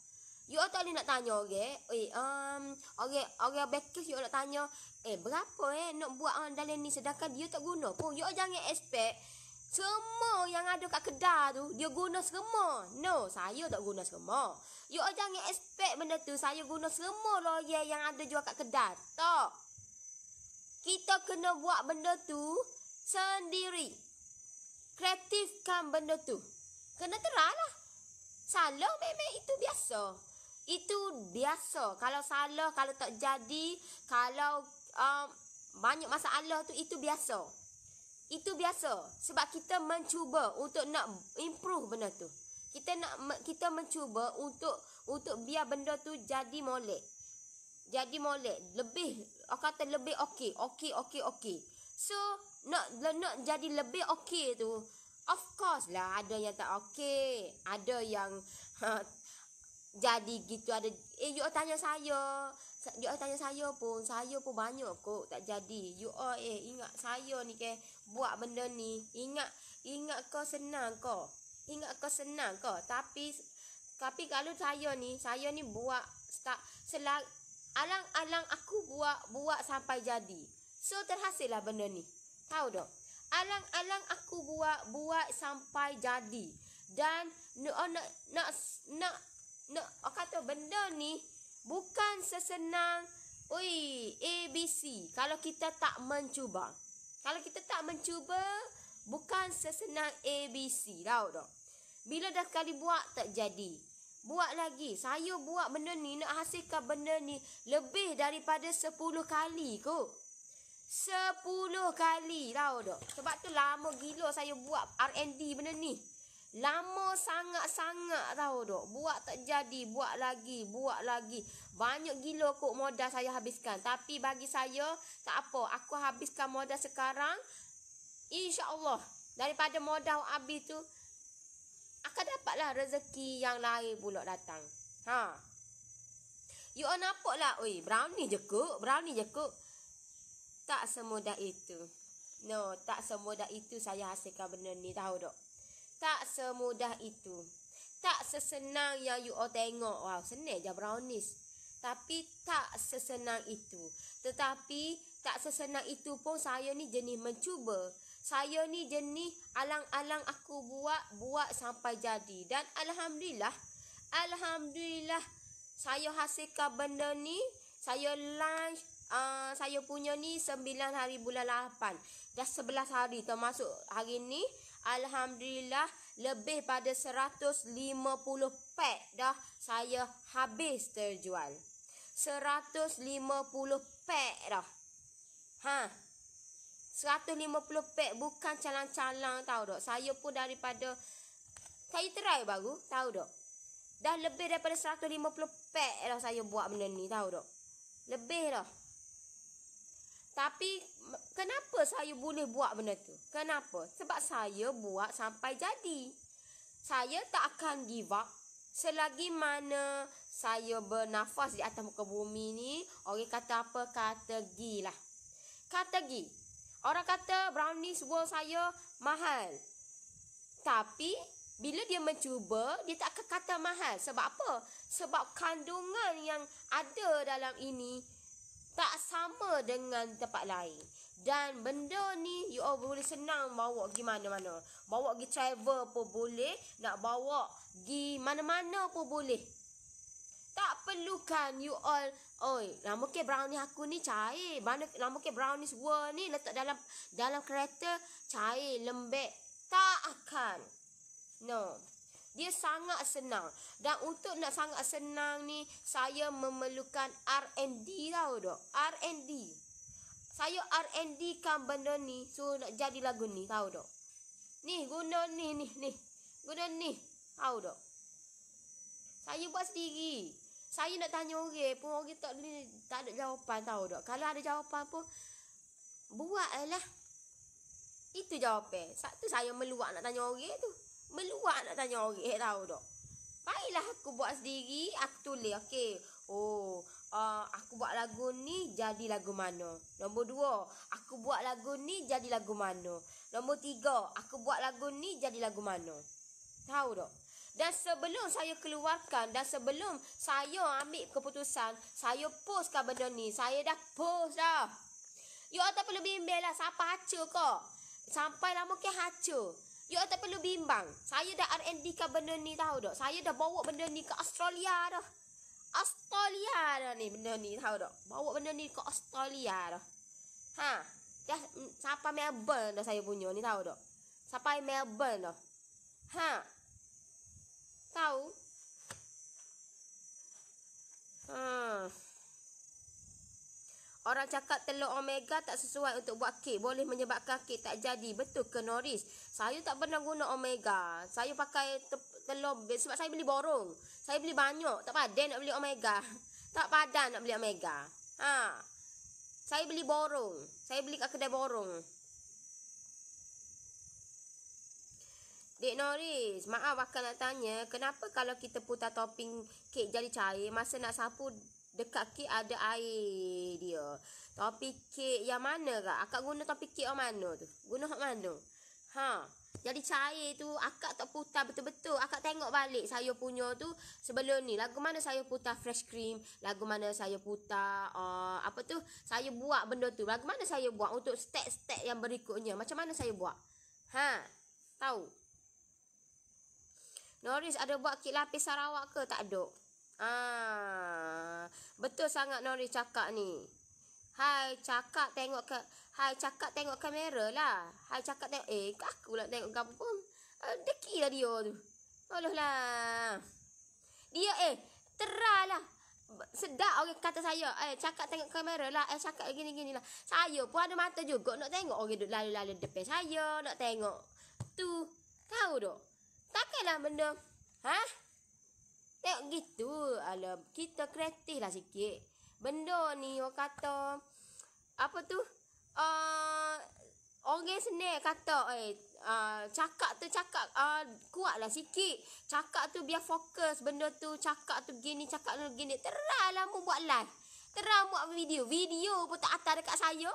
You all tak boleh nak tanya orang bakers you all nak tanya, berapa nak buat dalam ni sedangkan dia tak guna pun. You all jangan expect semua yang ada kat kedai tu dia guna semua. No, saya tak guna semua. You all jangan expect benda tu saya guna semua loyal yang ada jual kat kedai. Tak. Kita kena buat benda tu sendiri. Kreatifkan benda tu. Kena teranglah. Salah memang itu biasa. Itu biasa. Kalau salah, kalau tak jadi, kalau banyak masalah tu, itu biasa. Itu biasa. Sebab kita mencuba untuk nak improve benda tu. Kita mencuba untuk biar benda tu jadi molek. Jadi molek. Lebih, orang kata lebih okey. Okey. So, nak jadi lebih okey tu, of course lah ada yang tak okey. Ada yang jadi gitu. Ada you all tanya saya. You all tanya saya pun banyak kok tak jadi. You all ingat saya ni buat benda ni. Ingat kau senang kau. ingat kau senang kau. Tapi kalau saya ni buat alang-alang aku buat sampai jadi. So terhasil lah benda ni. Tahu tak? Alang-alang aku buat sampai jadi. Dan nak kata benda ni bukan sesenang ABC kalau kita tak mencuba. Kalau kita tak mencuba, bukan sesenang ABC. Tahu tak? Bila dah sekali buat tak jadi, buat lagi. Saya buat benda ni, nak hasilkan benda ni lebih daripada 10 kali kot. 10 kali, tahu tak? Sebab tu lama gila saya buat R&D benda ni. Lama sangat-sangat, tahu tak? Buat tak jadi, buat lagi. Banyak gila kot modal saya habiskan. Tapi bagi saya, tak apa. Aku habiskan modal sekarang. InsyaAllah, daripada modal habis tu, akan dapatlah rezeki yang lain pula datang. You all nampak lah. Brownie je kot. Tak semudah itu. No, tak semudah itu saya hasilkan benda ni, tahu tak? Tak semudah itu. Tak sesenang yang you all tengok. Wow, senang je brownies. Tapi tak sesenang itu. Tetapi tak sesenang itu pun saya ni jenis mencuba. Saya ni jenis alang-alang aku buat sampai jadi. Dan Alhamdulillah saya hasilkan benda ni. Saya launch saya punya ni 9 hari bulan 8. Dah 11 hari termasuk hari ni. Alhamdulillah lebih pada 150 pack dah saya habis terjual. 150 pack dah. 150 pack bukan calang-calang, tahu tak? Saya pun saya try baru, tahu tak? Dah lebih daripada 150 pack dah saya buat benda ni, tahu tak? Lebih dah. Tapi kenapa saya boleh buat benda tu? Kenapa? Sebab saya buat sampai jadi. Saya tak akan give up. Selagi mana saya bernafas di atas muka bumi ni, orang kata apa? Kata gi lah. Kata gi. Orang kata brownies world saya mahal. Tapi bila dia mencuba, dia tak akan kata mahal. Sebab apa? Sebab kandungan yang ada dalam ini tak sama dengan tempat lain. Dan benda ni you all boleh senang bawa pergi mana-mana. Bawa pergi travel pun boleh. Nak bawa pergi mana-mana pun boleh. Tak perlukan you all, nama ke brownie aku ni cair. Nama ke brownies world ni letak dalam kereta cair, lembek. Tak akan. No. Dia sangat senang. Dan untuk nak sangat senang ni, saya memerlukan R&D, tahu tak? R&D. Saya R&D kan benda ni, so nak jadi lagu ni, tahu tak? Ni, guna ni. Guna ni, tahu tak? Saya buat sendiri. Saya nak tanya orang pun, orang tak ada jawapan, tahu tak? Kalau ada jawapan pun, buatlah. Itu jawapan. Tu saya meluak nak tanya orang tu. Meluak nak tanya orang, tahu tak? Baiklah aku buat sendiri, aku tulis, okey. Aku buat lagu ni jadi lagu mana? Nombor 2, aku buat lagu ni jadi lagu mana? Nombor 3, aku buat lagu ni jadi lagu mana? Tahu tak? Dan sebelum saya keluarkan dan sebelum saya ambil keputusan, saya postkan benda ni. Saya dah post dah. You all tak perlu bimbang lah, siapa haca kau? Sampai lama ke haca. You all tak perlu bimbang. Saya dah R&D kan benda ni, tahu tak? Saya dah bawa benda ni ke Australia dah. Australia dah ni benda ni, tahu tak? Bawa benda ni ke Australia dah. Dah sampai Melbourne dah saya punya ni, tahu tak? Sampai Melbourne dah. Tahu? Orang cakap telur omega tak sesuai untuk buat kek. Boleh menyebabkan kek tak jadi. Betul ke Norris? Saya tak pernah guna omega. Saya pakai telur sebab saya beli borong. Saya beli banyak. Tak padan nak beli omega. Tak padan nak beli omega. Saya beli borong. Saya beli kat kedai borong. Dek Norris, maaf akak nak tanya, kenapa kalau kita putar topping kek jadi cair, masa nak sapu dekat kek ada air dia? Topping kek yang mana kak? Akak guna topping kek yang mana tu? Guna hak mana? jadi cair tu. Akak tak putar betul-betul. Akak tengok balik saya punya tu sebelum ni. Lagu mana saya putar fresh cream. Lagu mana saya putar saya buat benda tu. Lagu mana saya buat untuk step-step yang berikutnya. Macam mana saya buat. Tahu? Noris ada buat kit lapis Sarawak ke? Tak ada. Betul sangat Noris cakap ni. Hai cakap tengok kamera lah. Hai cakap tengok. Aku lah tengok kampung. Deki lah dia tu. Alah lah. Dia teralah. Sedap orang kata saya. Cakap tengok kamera lah. Cakap gini-gini lah. Saya pun ada mata juga. Nak tengok orang duduk lalu-lalu depan saya. Nak tengok. Tu. Tahu tak? Takkanlah benda. Tengok gitu. Alah, kita kreatif lah sikit. Benda ni orang kata apa tu? Orang senang kata cakap tu kuatlah sikit. Cakap tu biar fokus benda tu. Cakap tu gini, cakap tu gini. Terahlah mu buat live. Terah buat video. Video pun tak atas dekat saya.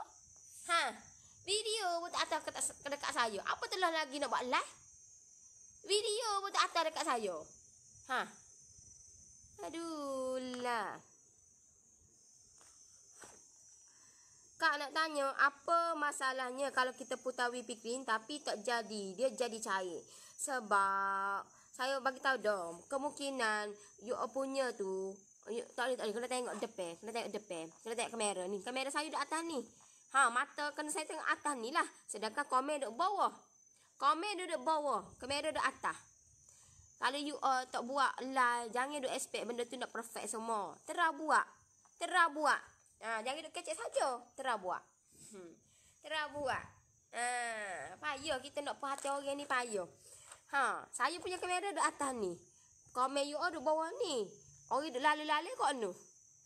Video pun tak atas dekat saya. Apa telah lagi nak buat live? Video pun tak atas dekat saya. Aduh lah. Kak nak tanya, apa masalahnya kalau kita putar whipping cream tapi tak jadi, dia jadi cair? Sebab saya bagi tahu dong, kemungkinan you punya tu, tak boleh kena tengok depan, kena tengok kamera ni. Kamera saya duduk atas ni. Mata kena saya tengok atas ni lah. Sedangkan komen duduk bawah. Kamera duduk atas. Kalau you tak buat live, jangan duk expect benda tu nak perfect semua. Terah buat. Jangan duk kecek saja. Terah buat. Payah kita nak puas hati orang ni payah. Saya punya kamera duduk atas ni. Komen you duduk bawah ni. Orang duduk lalu-lalu kat ni.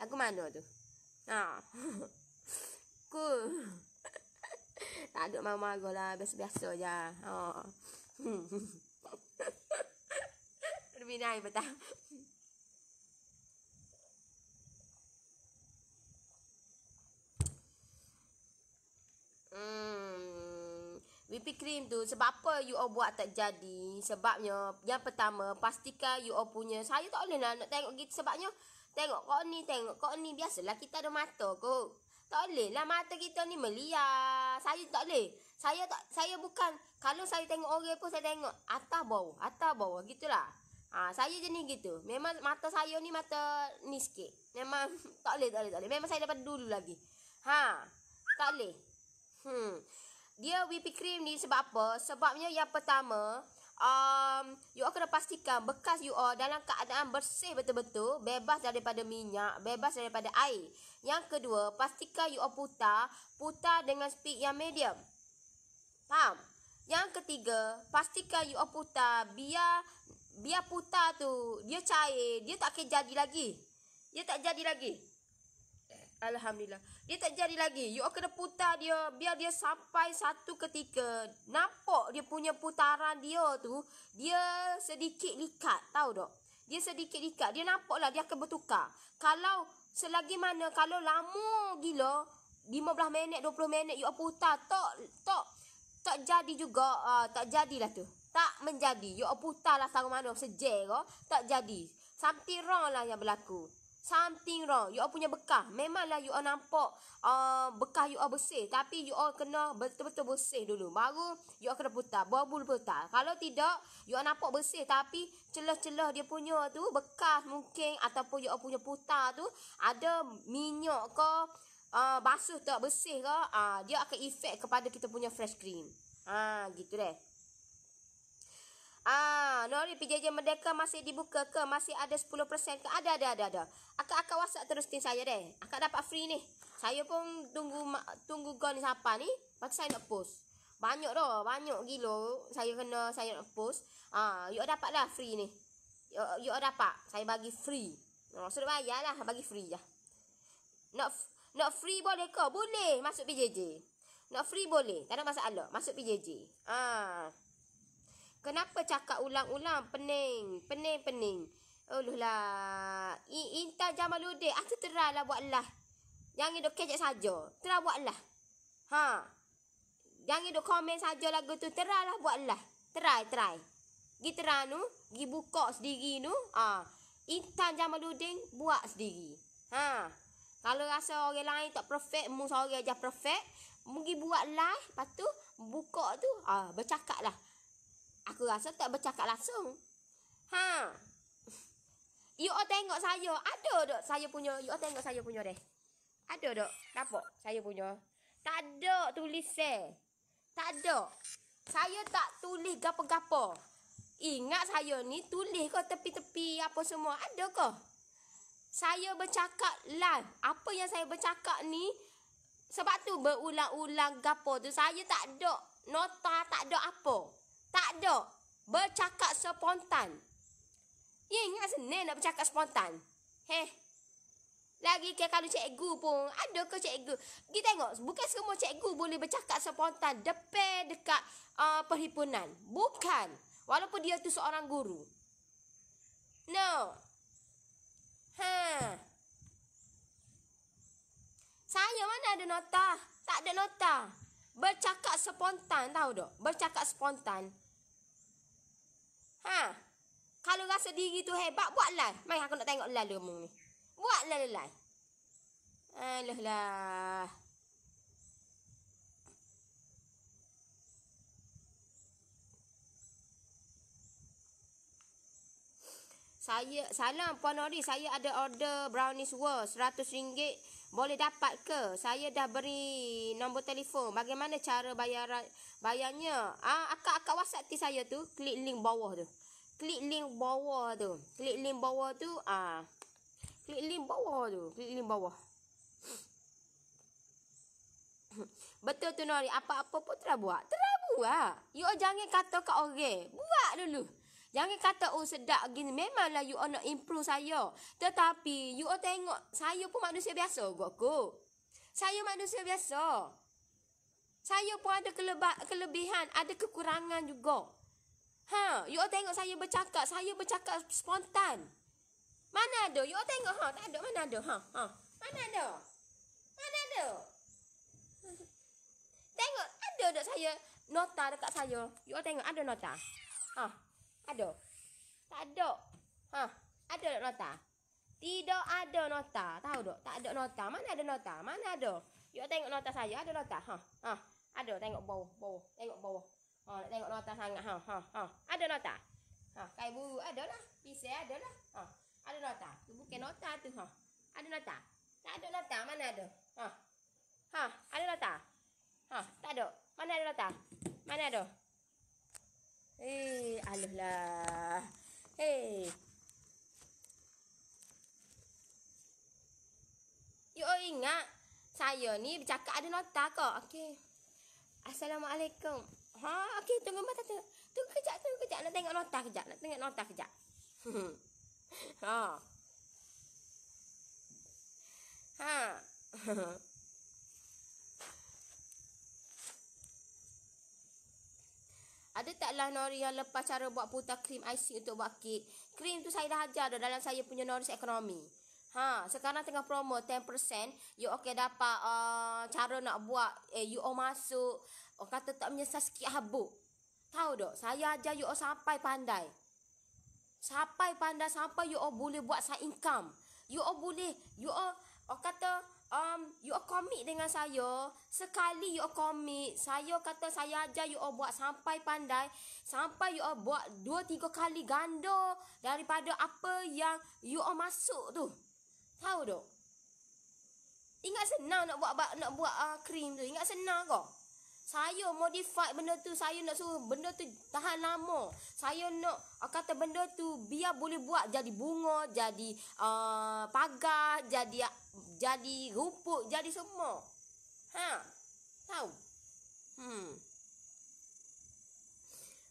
Lagu mana tu? Tak ada marah-marah lah. Biasa-biasa je. Lebih naik betul. Whipping cream tu sebab apa you all buat tak jadi? Sebabnya yang pertama pastikan you all punya. Saya tak boleh lah nak tengok gitu sebabnya tengok kau ni biasalah kita ada mata kau. Tak boleh lah mata kita ni meliar. Saya tak boleh. Saya bukan kalau saya tengok orang pun saya tengok atas bawah gitulah. Saya jenis gitu. Memang mata saya ni mata ni sikit. Memang tak boleh. Memang saya dapat dulu lagi. Tak boleh. Dia whipping cream ni sebab apa? Sebabnya yang pertama, you all kena pastikan bekas you all dalam keadaan bersih betul-betul, bebas daripada minyak, bebas daripada air. Yang kedua, pastikan you all putar dengan speed yang medium. Faham? Yang ketiga, pastikan you all putar biar putar tu dia cair, dia tak akan jadi lagi. Dia tak jadi lagi. Alhamdulillah. Dia tak jadi lagi. You all kena putar dia biar dia sampai satu ketika nampak dia punya putaran dia tu, dia sedikit likat, tahu tak? Dia sedikit likat. Dia nampaklah dia akan bertukar. Kalau selagi mana kalau lama gila 15 minit 20 minit you all putar tak jadi juga, tak jadilah tu. Tak menjadi. You all putarlah sama mana sejak ke, tak jadi. Something wrong lah yang berlaku. Something wrong. You all punya bekas. Memanglah you all nampak bekas you all bersih. Tapi you all kena betul-betul bersih dulu. Baru you all kena putar. Baru putar. Kalau tidak, you all nampak bersih. Tapi celah-celah dia punya tu bekas mungkin. Ataupun you all punya putar tu ada minyak ke, basuh tak bersih ke, dia akan efek kepada kita punya fresh cream. Gitu deh. Nori PJJ Merdeka masih dibuka ke? Masih ada 10% ke? Ada. Akak WhatsApp terus tin saya deh. Akak dapat free ni. Saya pun tunggu kau ni siapa ni. Lepas saya nak post. Banyak gila. Saya nak post. You dapat lah free ni. You dapat. Saya bagi free. Sudah bayar lah. Bagi free je. Nak free boleh ke? Boleh. Masuk PJJ. Nak free boleh. Tak ada masalah. Masuk PJJ. Kenapa cakap ulang-ulang? Pening. Lah. Intan Jamaluddin. Terahlah buatlah. Jangan duk kecek saja. Terah buatlah. Jangan duk komen saja lagu tu. Terahlah buatlah. Try. Gi try nu, gi buka sendiri nu. Intan Jamaluddin buat sendiri. Kalau rasa orang lain tak perfect, mu seorang je perfect, mu gi buat live, lepas tu buka tu, bercakap lah. Aku rasa tak bercakap langsung. You all tengok saya, ada tak saya punya, you all tengok saya punya deh. Ada tak? Nampak saya punya? Tak ada tulisan. Tak ada. Saya tak tulis gapo-gapo. Ingat saya ni tulis ke tepi-tepi apa semua? Ada ke? Saya bercakap live. Apa yang saya bercakap ni, sebab tu berulang-ulang gapo tu. Saya tak ada nota, tak ada apa. Tak ada. Bercakap spontan. Ya, ingat senang nak bercakap spontan. Lagi ke kalau cikgu pun, ada ke cikgu? Kita tengok, bukan semua cikgu boleh bercakap spontan dekat perhimpunan. Bukan. Walaupun dia tu seorang guru. No. Saya mana ada nota? Tak ada nota. Bercakap spontan, tahu tak? Bercakap spontan. Kalau rasa diri tu hebat, buat live. Mari aku nak tengok live mu ni. Buat live. Alah lah. Salam Puan Nori, saya ada order brownies world RM100. Boleh dapat ke? Saya dah beri nombor telefon. Bagaimana cara bayarnya? Akak WhatsApp saya tu, klik link bawah tu. Klik link bawah tu. Klik link bawah tu. Klik link bawah. Betul tu Nori, apa-apa pun telah buat. You jangan kata kat orang. Buat dulu. Jangan kata sedap gini. Memanglah you nak improve saya. Tetapi you tengok saya pun manusia biasa aku. Saya manusia biasa. Saya pun ada kelebihan, ada kekurangan juga. You tengok saya bercakap spontan. Mana ada? You tengok tak ada, mana ada? Mana ada? Tengok, ada tak saya nota dekat saya? You tengok ada nota? Ada. Tak ada. Ada tak nota? Tidak ada nota. Tahu tak? Tak ada nota. Mana ada nota? Mana ada? You tengok nota saya, ada nota? Ada, tengok bawah. Tengok bawah. Nak tengok nota sangat. Ada nota? Kain buru ada lah. Pisau ada lah. Ada nota. Tu bukan nota tu. Ada nota? Tak ada nota. Mana ada? Ada nota? Tak ada. Mana ada nota? Mana ada? Alah lah. You ingat saya ni bercakap ada nota ke? Okey. Assalamualaikum. Okey, tunggu mata tu. Tunggu kejap. Nak tengok nota kejap. Ada taklah Nori yang lepas cara buat putar krim icing untuk buat kek. Krim tu saya dah ajar dah dalam saya punya Noris Ekonomi. Sekarang tengah promo 10%. You dapat cara nak buat. You masuk. Kata tak menyesal sikit habuk. Tahu tak? Saya ajar you sampai pandai. Sampai you boleh buat side income. You komit dengan saya. Sekali you komit, saya kata saya ajar you buat sampai pandai. Sampai you buat 2-3 kali ganda daripada apa yang you masuk tu. Tahu tak? Ingat senang nak buat krim tu. Ingat senang kau? Saya modify benda tu. Saya nak suruh benda tu tahan lama. Saya nak kata benda tu biar boleh buat jadi bunga, jadi pagar, jadi rumput, jadi semua. Tahu?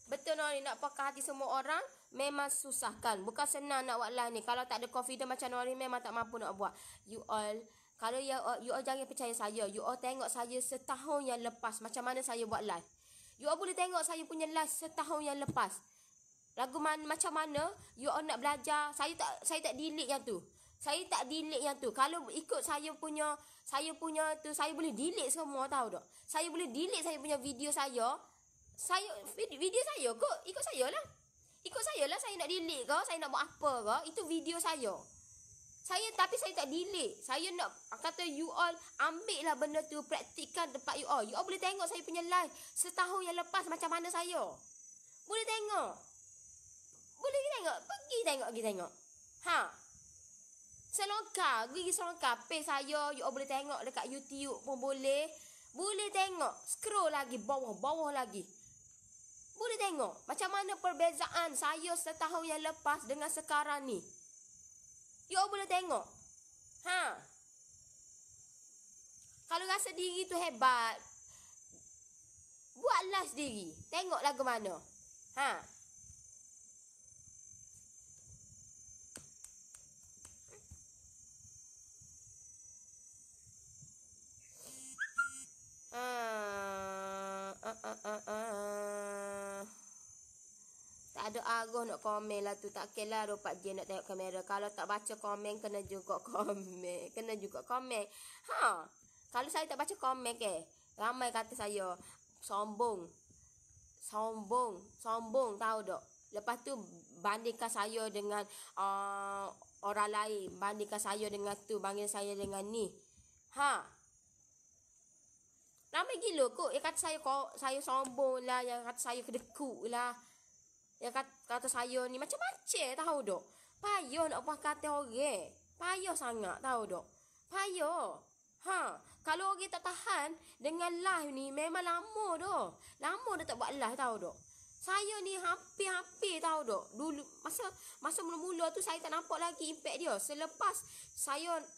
Betul Nori, nak pakai hati semua orang memang susahkan. Bukan senang nak buat live ni. Kalau tak ada confidence macam Nori memang tak mampu nak buat. You all, kalau you all jangan percaya saya. You all tengok saya setahun yang lepas macam mana saya buat live. You all boleh tengok saya punya live setahun yang lepas. Lagu macam mana you all nak belajar. Saya tak delete yang tu. Kalau ikut saya punya tu, saya boleh delete semua, tahu tak? Saya boleh delete saya punya video saya. Saya video saya kok, ikut saya lah. Ikut saya lah, saya nak delete ke, saya nak buat apa ke, itu video saya. Tapi saya tak delete. Saya nak kata you all ambil lah benda tu, praktikkan tempat you all. You all boleh tengok saya punya live setahun yang lepas macam mana saya. Boleh tengok. Boleh tengok, pergi tengok. Ha. Selongkar, pergi selongkar page saya, you all boleh tengok dekat YouTube pun boleh. Boleh tengok, scroll lagi bawah lagi. Boleh tengok macam mana perbezaan saya setahun yang lepas dengan sekarang ni. You all boleh tengok. Ha. Kalau rasa diri tu hebat, buatlah sendiri. Tengok lagu mana. Ha. Tak ada arah nak komen lah tu. Tak kira lah 24 jam nak tengok kamera. Kalau tak baca komen, kena juga komen. Ha. Kalau saya tak baca komen ramai kata saya sombong, tahu tak? Lepas tu bandingkan saya dengan orang lain. Bandingkan saya dengan tu, bandingkan saya dengan ni. Ha. Ramai gila kot yang kata saya sombong lah, yang kata saya kedekut lah, yang kata saya ni macam-macam, tahu tak? Payah nak buat kata orang. Payah sangat, tahu tak? Payah. Ha, kalau orang tak tahan dengan live ni memang lama dah. Lama dah tak buat live, tahu tak? Saya ni hampir tahu tak? Dulu masa mula-mula tu saya tak nampak lagi impact dia. Selepas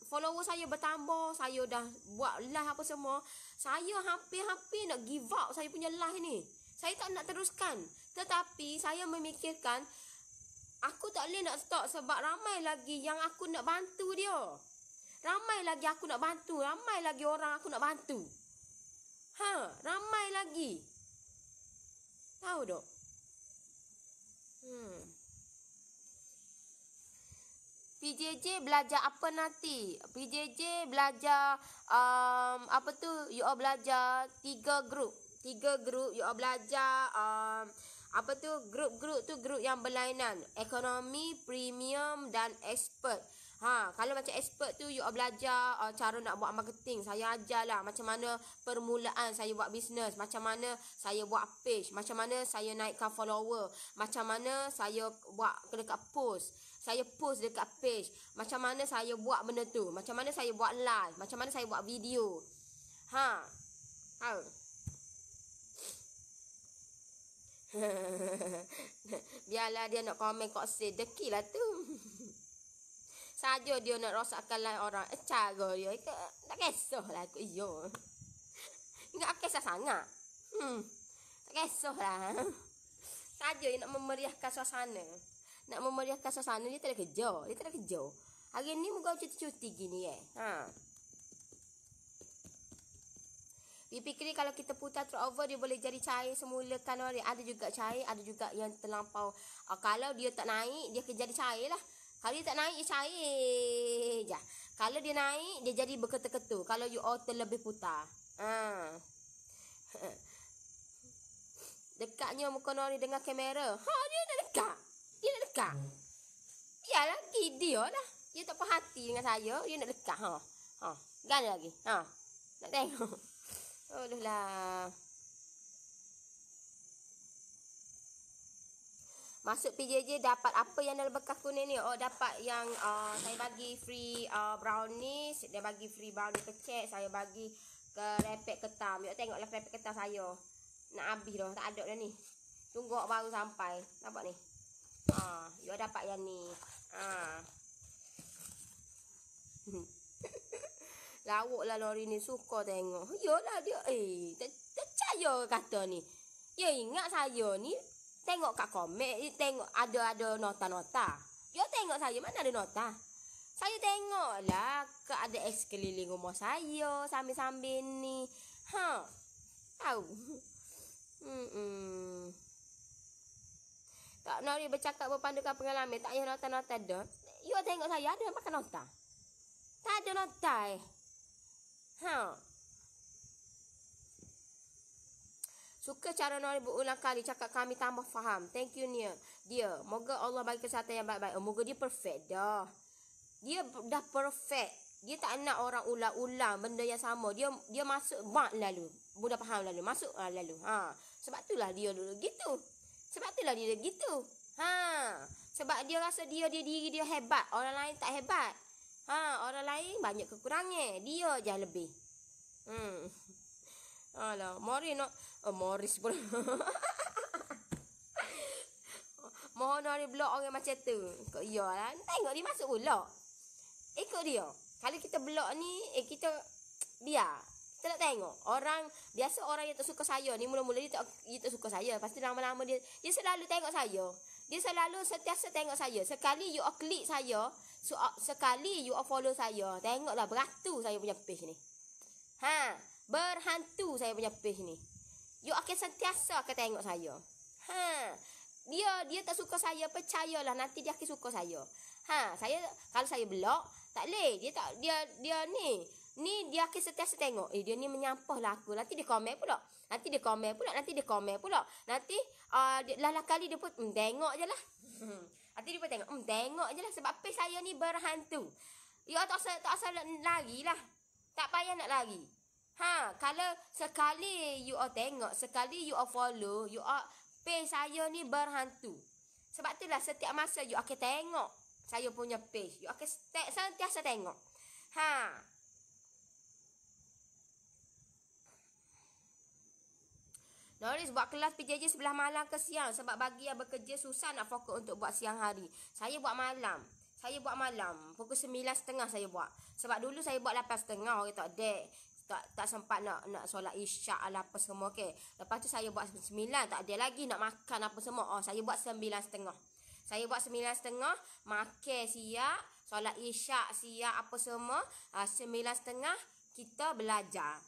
follower saya bertambah, saya dah buat live apa semua, saya hampir nak give up saya punya live ni. Saya tak nak teruskan. Tetapi saya memikirkan aku tak boleh nak stop sebab ramai lagi yang aku nak bantu dia. Ramai lagi aku nak bantu, ramai lagi orang aku nak bantu. Ha, ramai lagi. Tahu tak? PJJ belajar apa nanti? PJJ belajar apa tu? You all belajar 3 grup. 3 grup you all belajar apa tu? Grup-grup tu grup yang berlainan. Ekonomi, premium dan expert. Ha, kalau macam expert tu you all belajar cara nak buat marketing. Saya ajarlah macam mana permulaan saya buat bisnes, macam mana saya buat page, macam mana saya naikkan follower, macam mana saya buat dekat post. Saya post dekat page, macam mana saya buat benda tu, macam mana saya buat live, macam mana saya buat video. Ha. Tahu. Biarlah dia nak komen kok sedekilah tu. Saja dia nak rosakkan lain orang. Cara dia tak kisahlah aku iyo. Enggak kisah sangat. Tak kisahlah. Saja dia nak memeriahkan suasana. Nak memeriahkan suasana, dia tak ada kerja. Hari ni muka cuti-cuti gini Ha. Dia fikir kalau kita putar throw over dia boleh jadi cair semula kalori. Ada juga cair, ada juga yang terlampau. Kalau dia tak naik, dia akan jadi cair lah. Kalau dia tak naik, dia cair je. Kalau dia naik, dia jadi berketul-ketul. Kalau you all terlebih putar. Ha. Dekatnya muka Nori dengan kamera. Ha, dia nak dekat. Ya lagi dia lah. Dia tak puas hati dengan saya. Dia nak dekat. Ha. Gana lagi. Ha. Nak tengok. Aduh lah. Masuk PJJ dapat apa yang dalam bekas kuning ni? Oh, dapat yang saya bagi free brownies. Dia bagi free brownies kecil. Saya bagi ke repek ketam. Yuk tengoklah repek ketam saya. Nak habis dah. Tak ada dah ni. Tunggu baru sampai. Nampak ni? Yuk dapat yang ni. Lawak lah Lori ni. Suka tengok. Yolah dia. Tak percaya kata ni. Ya ingat saya ni. Tengok kat komen, tengok ada nota-nota. You tengok saya, mana ada nota? Saya tengoklah ada sekeliling rumah saya sambil-sambil ni. Ha. Tahu. Tak nak dia bercakap berpandukan pengalaman, tak payah nota-nota dah. You tengok saya ada pakai nota. Tak ada nota Ha. Suka cara Nori berulang kali cakap, kami tambah faham. Thank you dia. Moga Allah bagi kesihatan yang baik-baik. Moga dia perfect dah. Dia dah perfect. Dia tak nak orang ulang-ulang benda yang sama. Dia masuk mak lalu. Budak faham lalu. Masuk lalu. Sebab itulah dia dulu gitu. Sebab itulah dia gitu. Sebab dia rasa diri dia hebat. Orang lain tak hebat. Orang lain banyak kekurangan. Dia je lebih. Alah, Morris pula. Mohon Nori blok orang macam tu. Kok iyalah. Tengok dia masuk pula. Ikut dia. Kalau kita blok ni, kita biar. Kita nak tengok. Biasa orang yang tak suka saya ni, mula-mula dia tak suka saya. Lepas tu lama-lama dia selalu tengok saya. Dia selalu sentiasa tengok saya. Sekali you klik saya, sekali you follow saya. Tengoklah beratus saya punya page ni. Berhantu saya punya page ni. You akan sentiasa akan tengok saya. Dia tak suka saya, percayalah nanti dia akan suka saya. Saya kalau saya blok, tak leh. Dia ni dia akan sentiasa tengok. Dia ni menyampah lah aku. Nanti dia komen pula. Nanti dia komen pula. Nanti lala kali dia pun tengok je lah. Nanti dia pun tengok je lah. Sebab page saya ni berhantu. Ya tak asal lari lah. Tak payah nak lari. Kalau sekali you tengok, sekali you follow, page saya ni berhantu. Sebab itulah setiap masa you akan tengok saya punya page. You akan sentiasa tengok. Noris buat kelas PJJ sebelah malam ke siang sebab bagi yang bekerja susah nak fokus untuk buat siang hari. Saya buat malam. Pukul 9.30 saya buat. Sebab dulu saya buat 8.30 orang tak sempat nak solat isyak lah apa semua Lepas tu saya buat 9, tak ada lagi nak makan apa semua. Saya buat 9.30. Saya buat 9.30, makan siap, solat isyak siap apa semua. 9.30 kita belajar.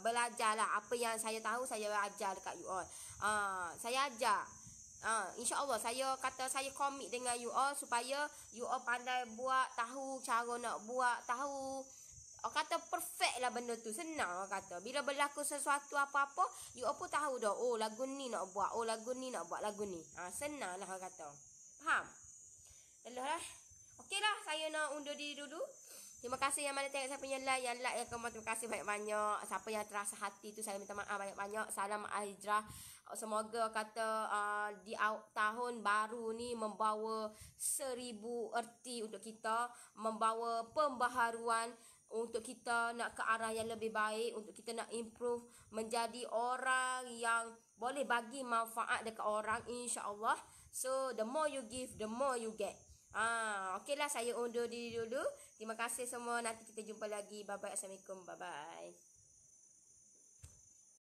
Belajarlah apa yang saya tahu saya ajar dekat you all. Saya ajar. InsyaAllah saya kata saya komit dengan you all supaya you all pandai buat, tahu cara nak buat, tahu. Kata perfect lah benda tu. Senang kata. Bila berlaku sesuatu apa-apa, you all pun tahu dah. Oh lagu ni nak buat. Oh lagu ni nak buat lagu ni. Senang lah kata. Faham? Dah lah. Okey lah. Saya nak undur diri dulu. Terima kasih yang mana tengok saya punya live. Yang like, yang komen, terima kasih banyak-banyak. Siapa yang terasa hati tu saya minta maaf banyak-banyak. Salam Hijrah. Semoga kata di tahun baru ni membawa 1000 erti untuk kita. Membawa pembaharuan untuk kita nak ke arah yang lebih baik. Untuk kita nak improve. Menjadi orang yang boleh bagi manfaat dekat orang. InsyaAllah. So the more you give, the more you get. Okeylah saya undur diri dulu. Terima kasih semua. Nanti kita jumpa lagi. Bye bye. Assalamualaikum. Bye bye.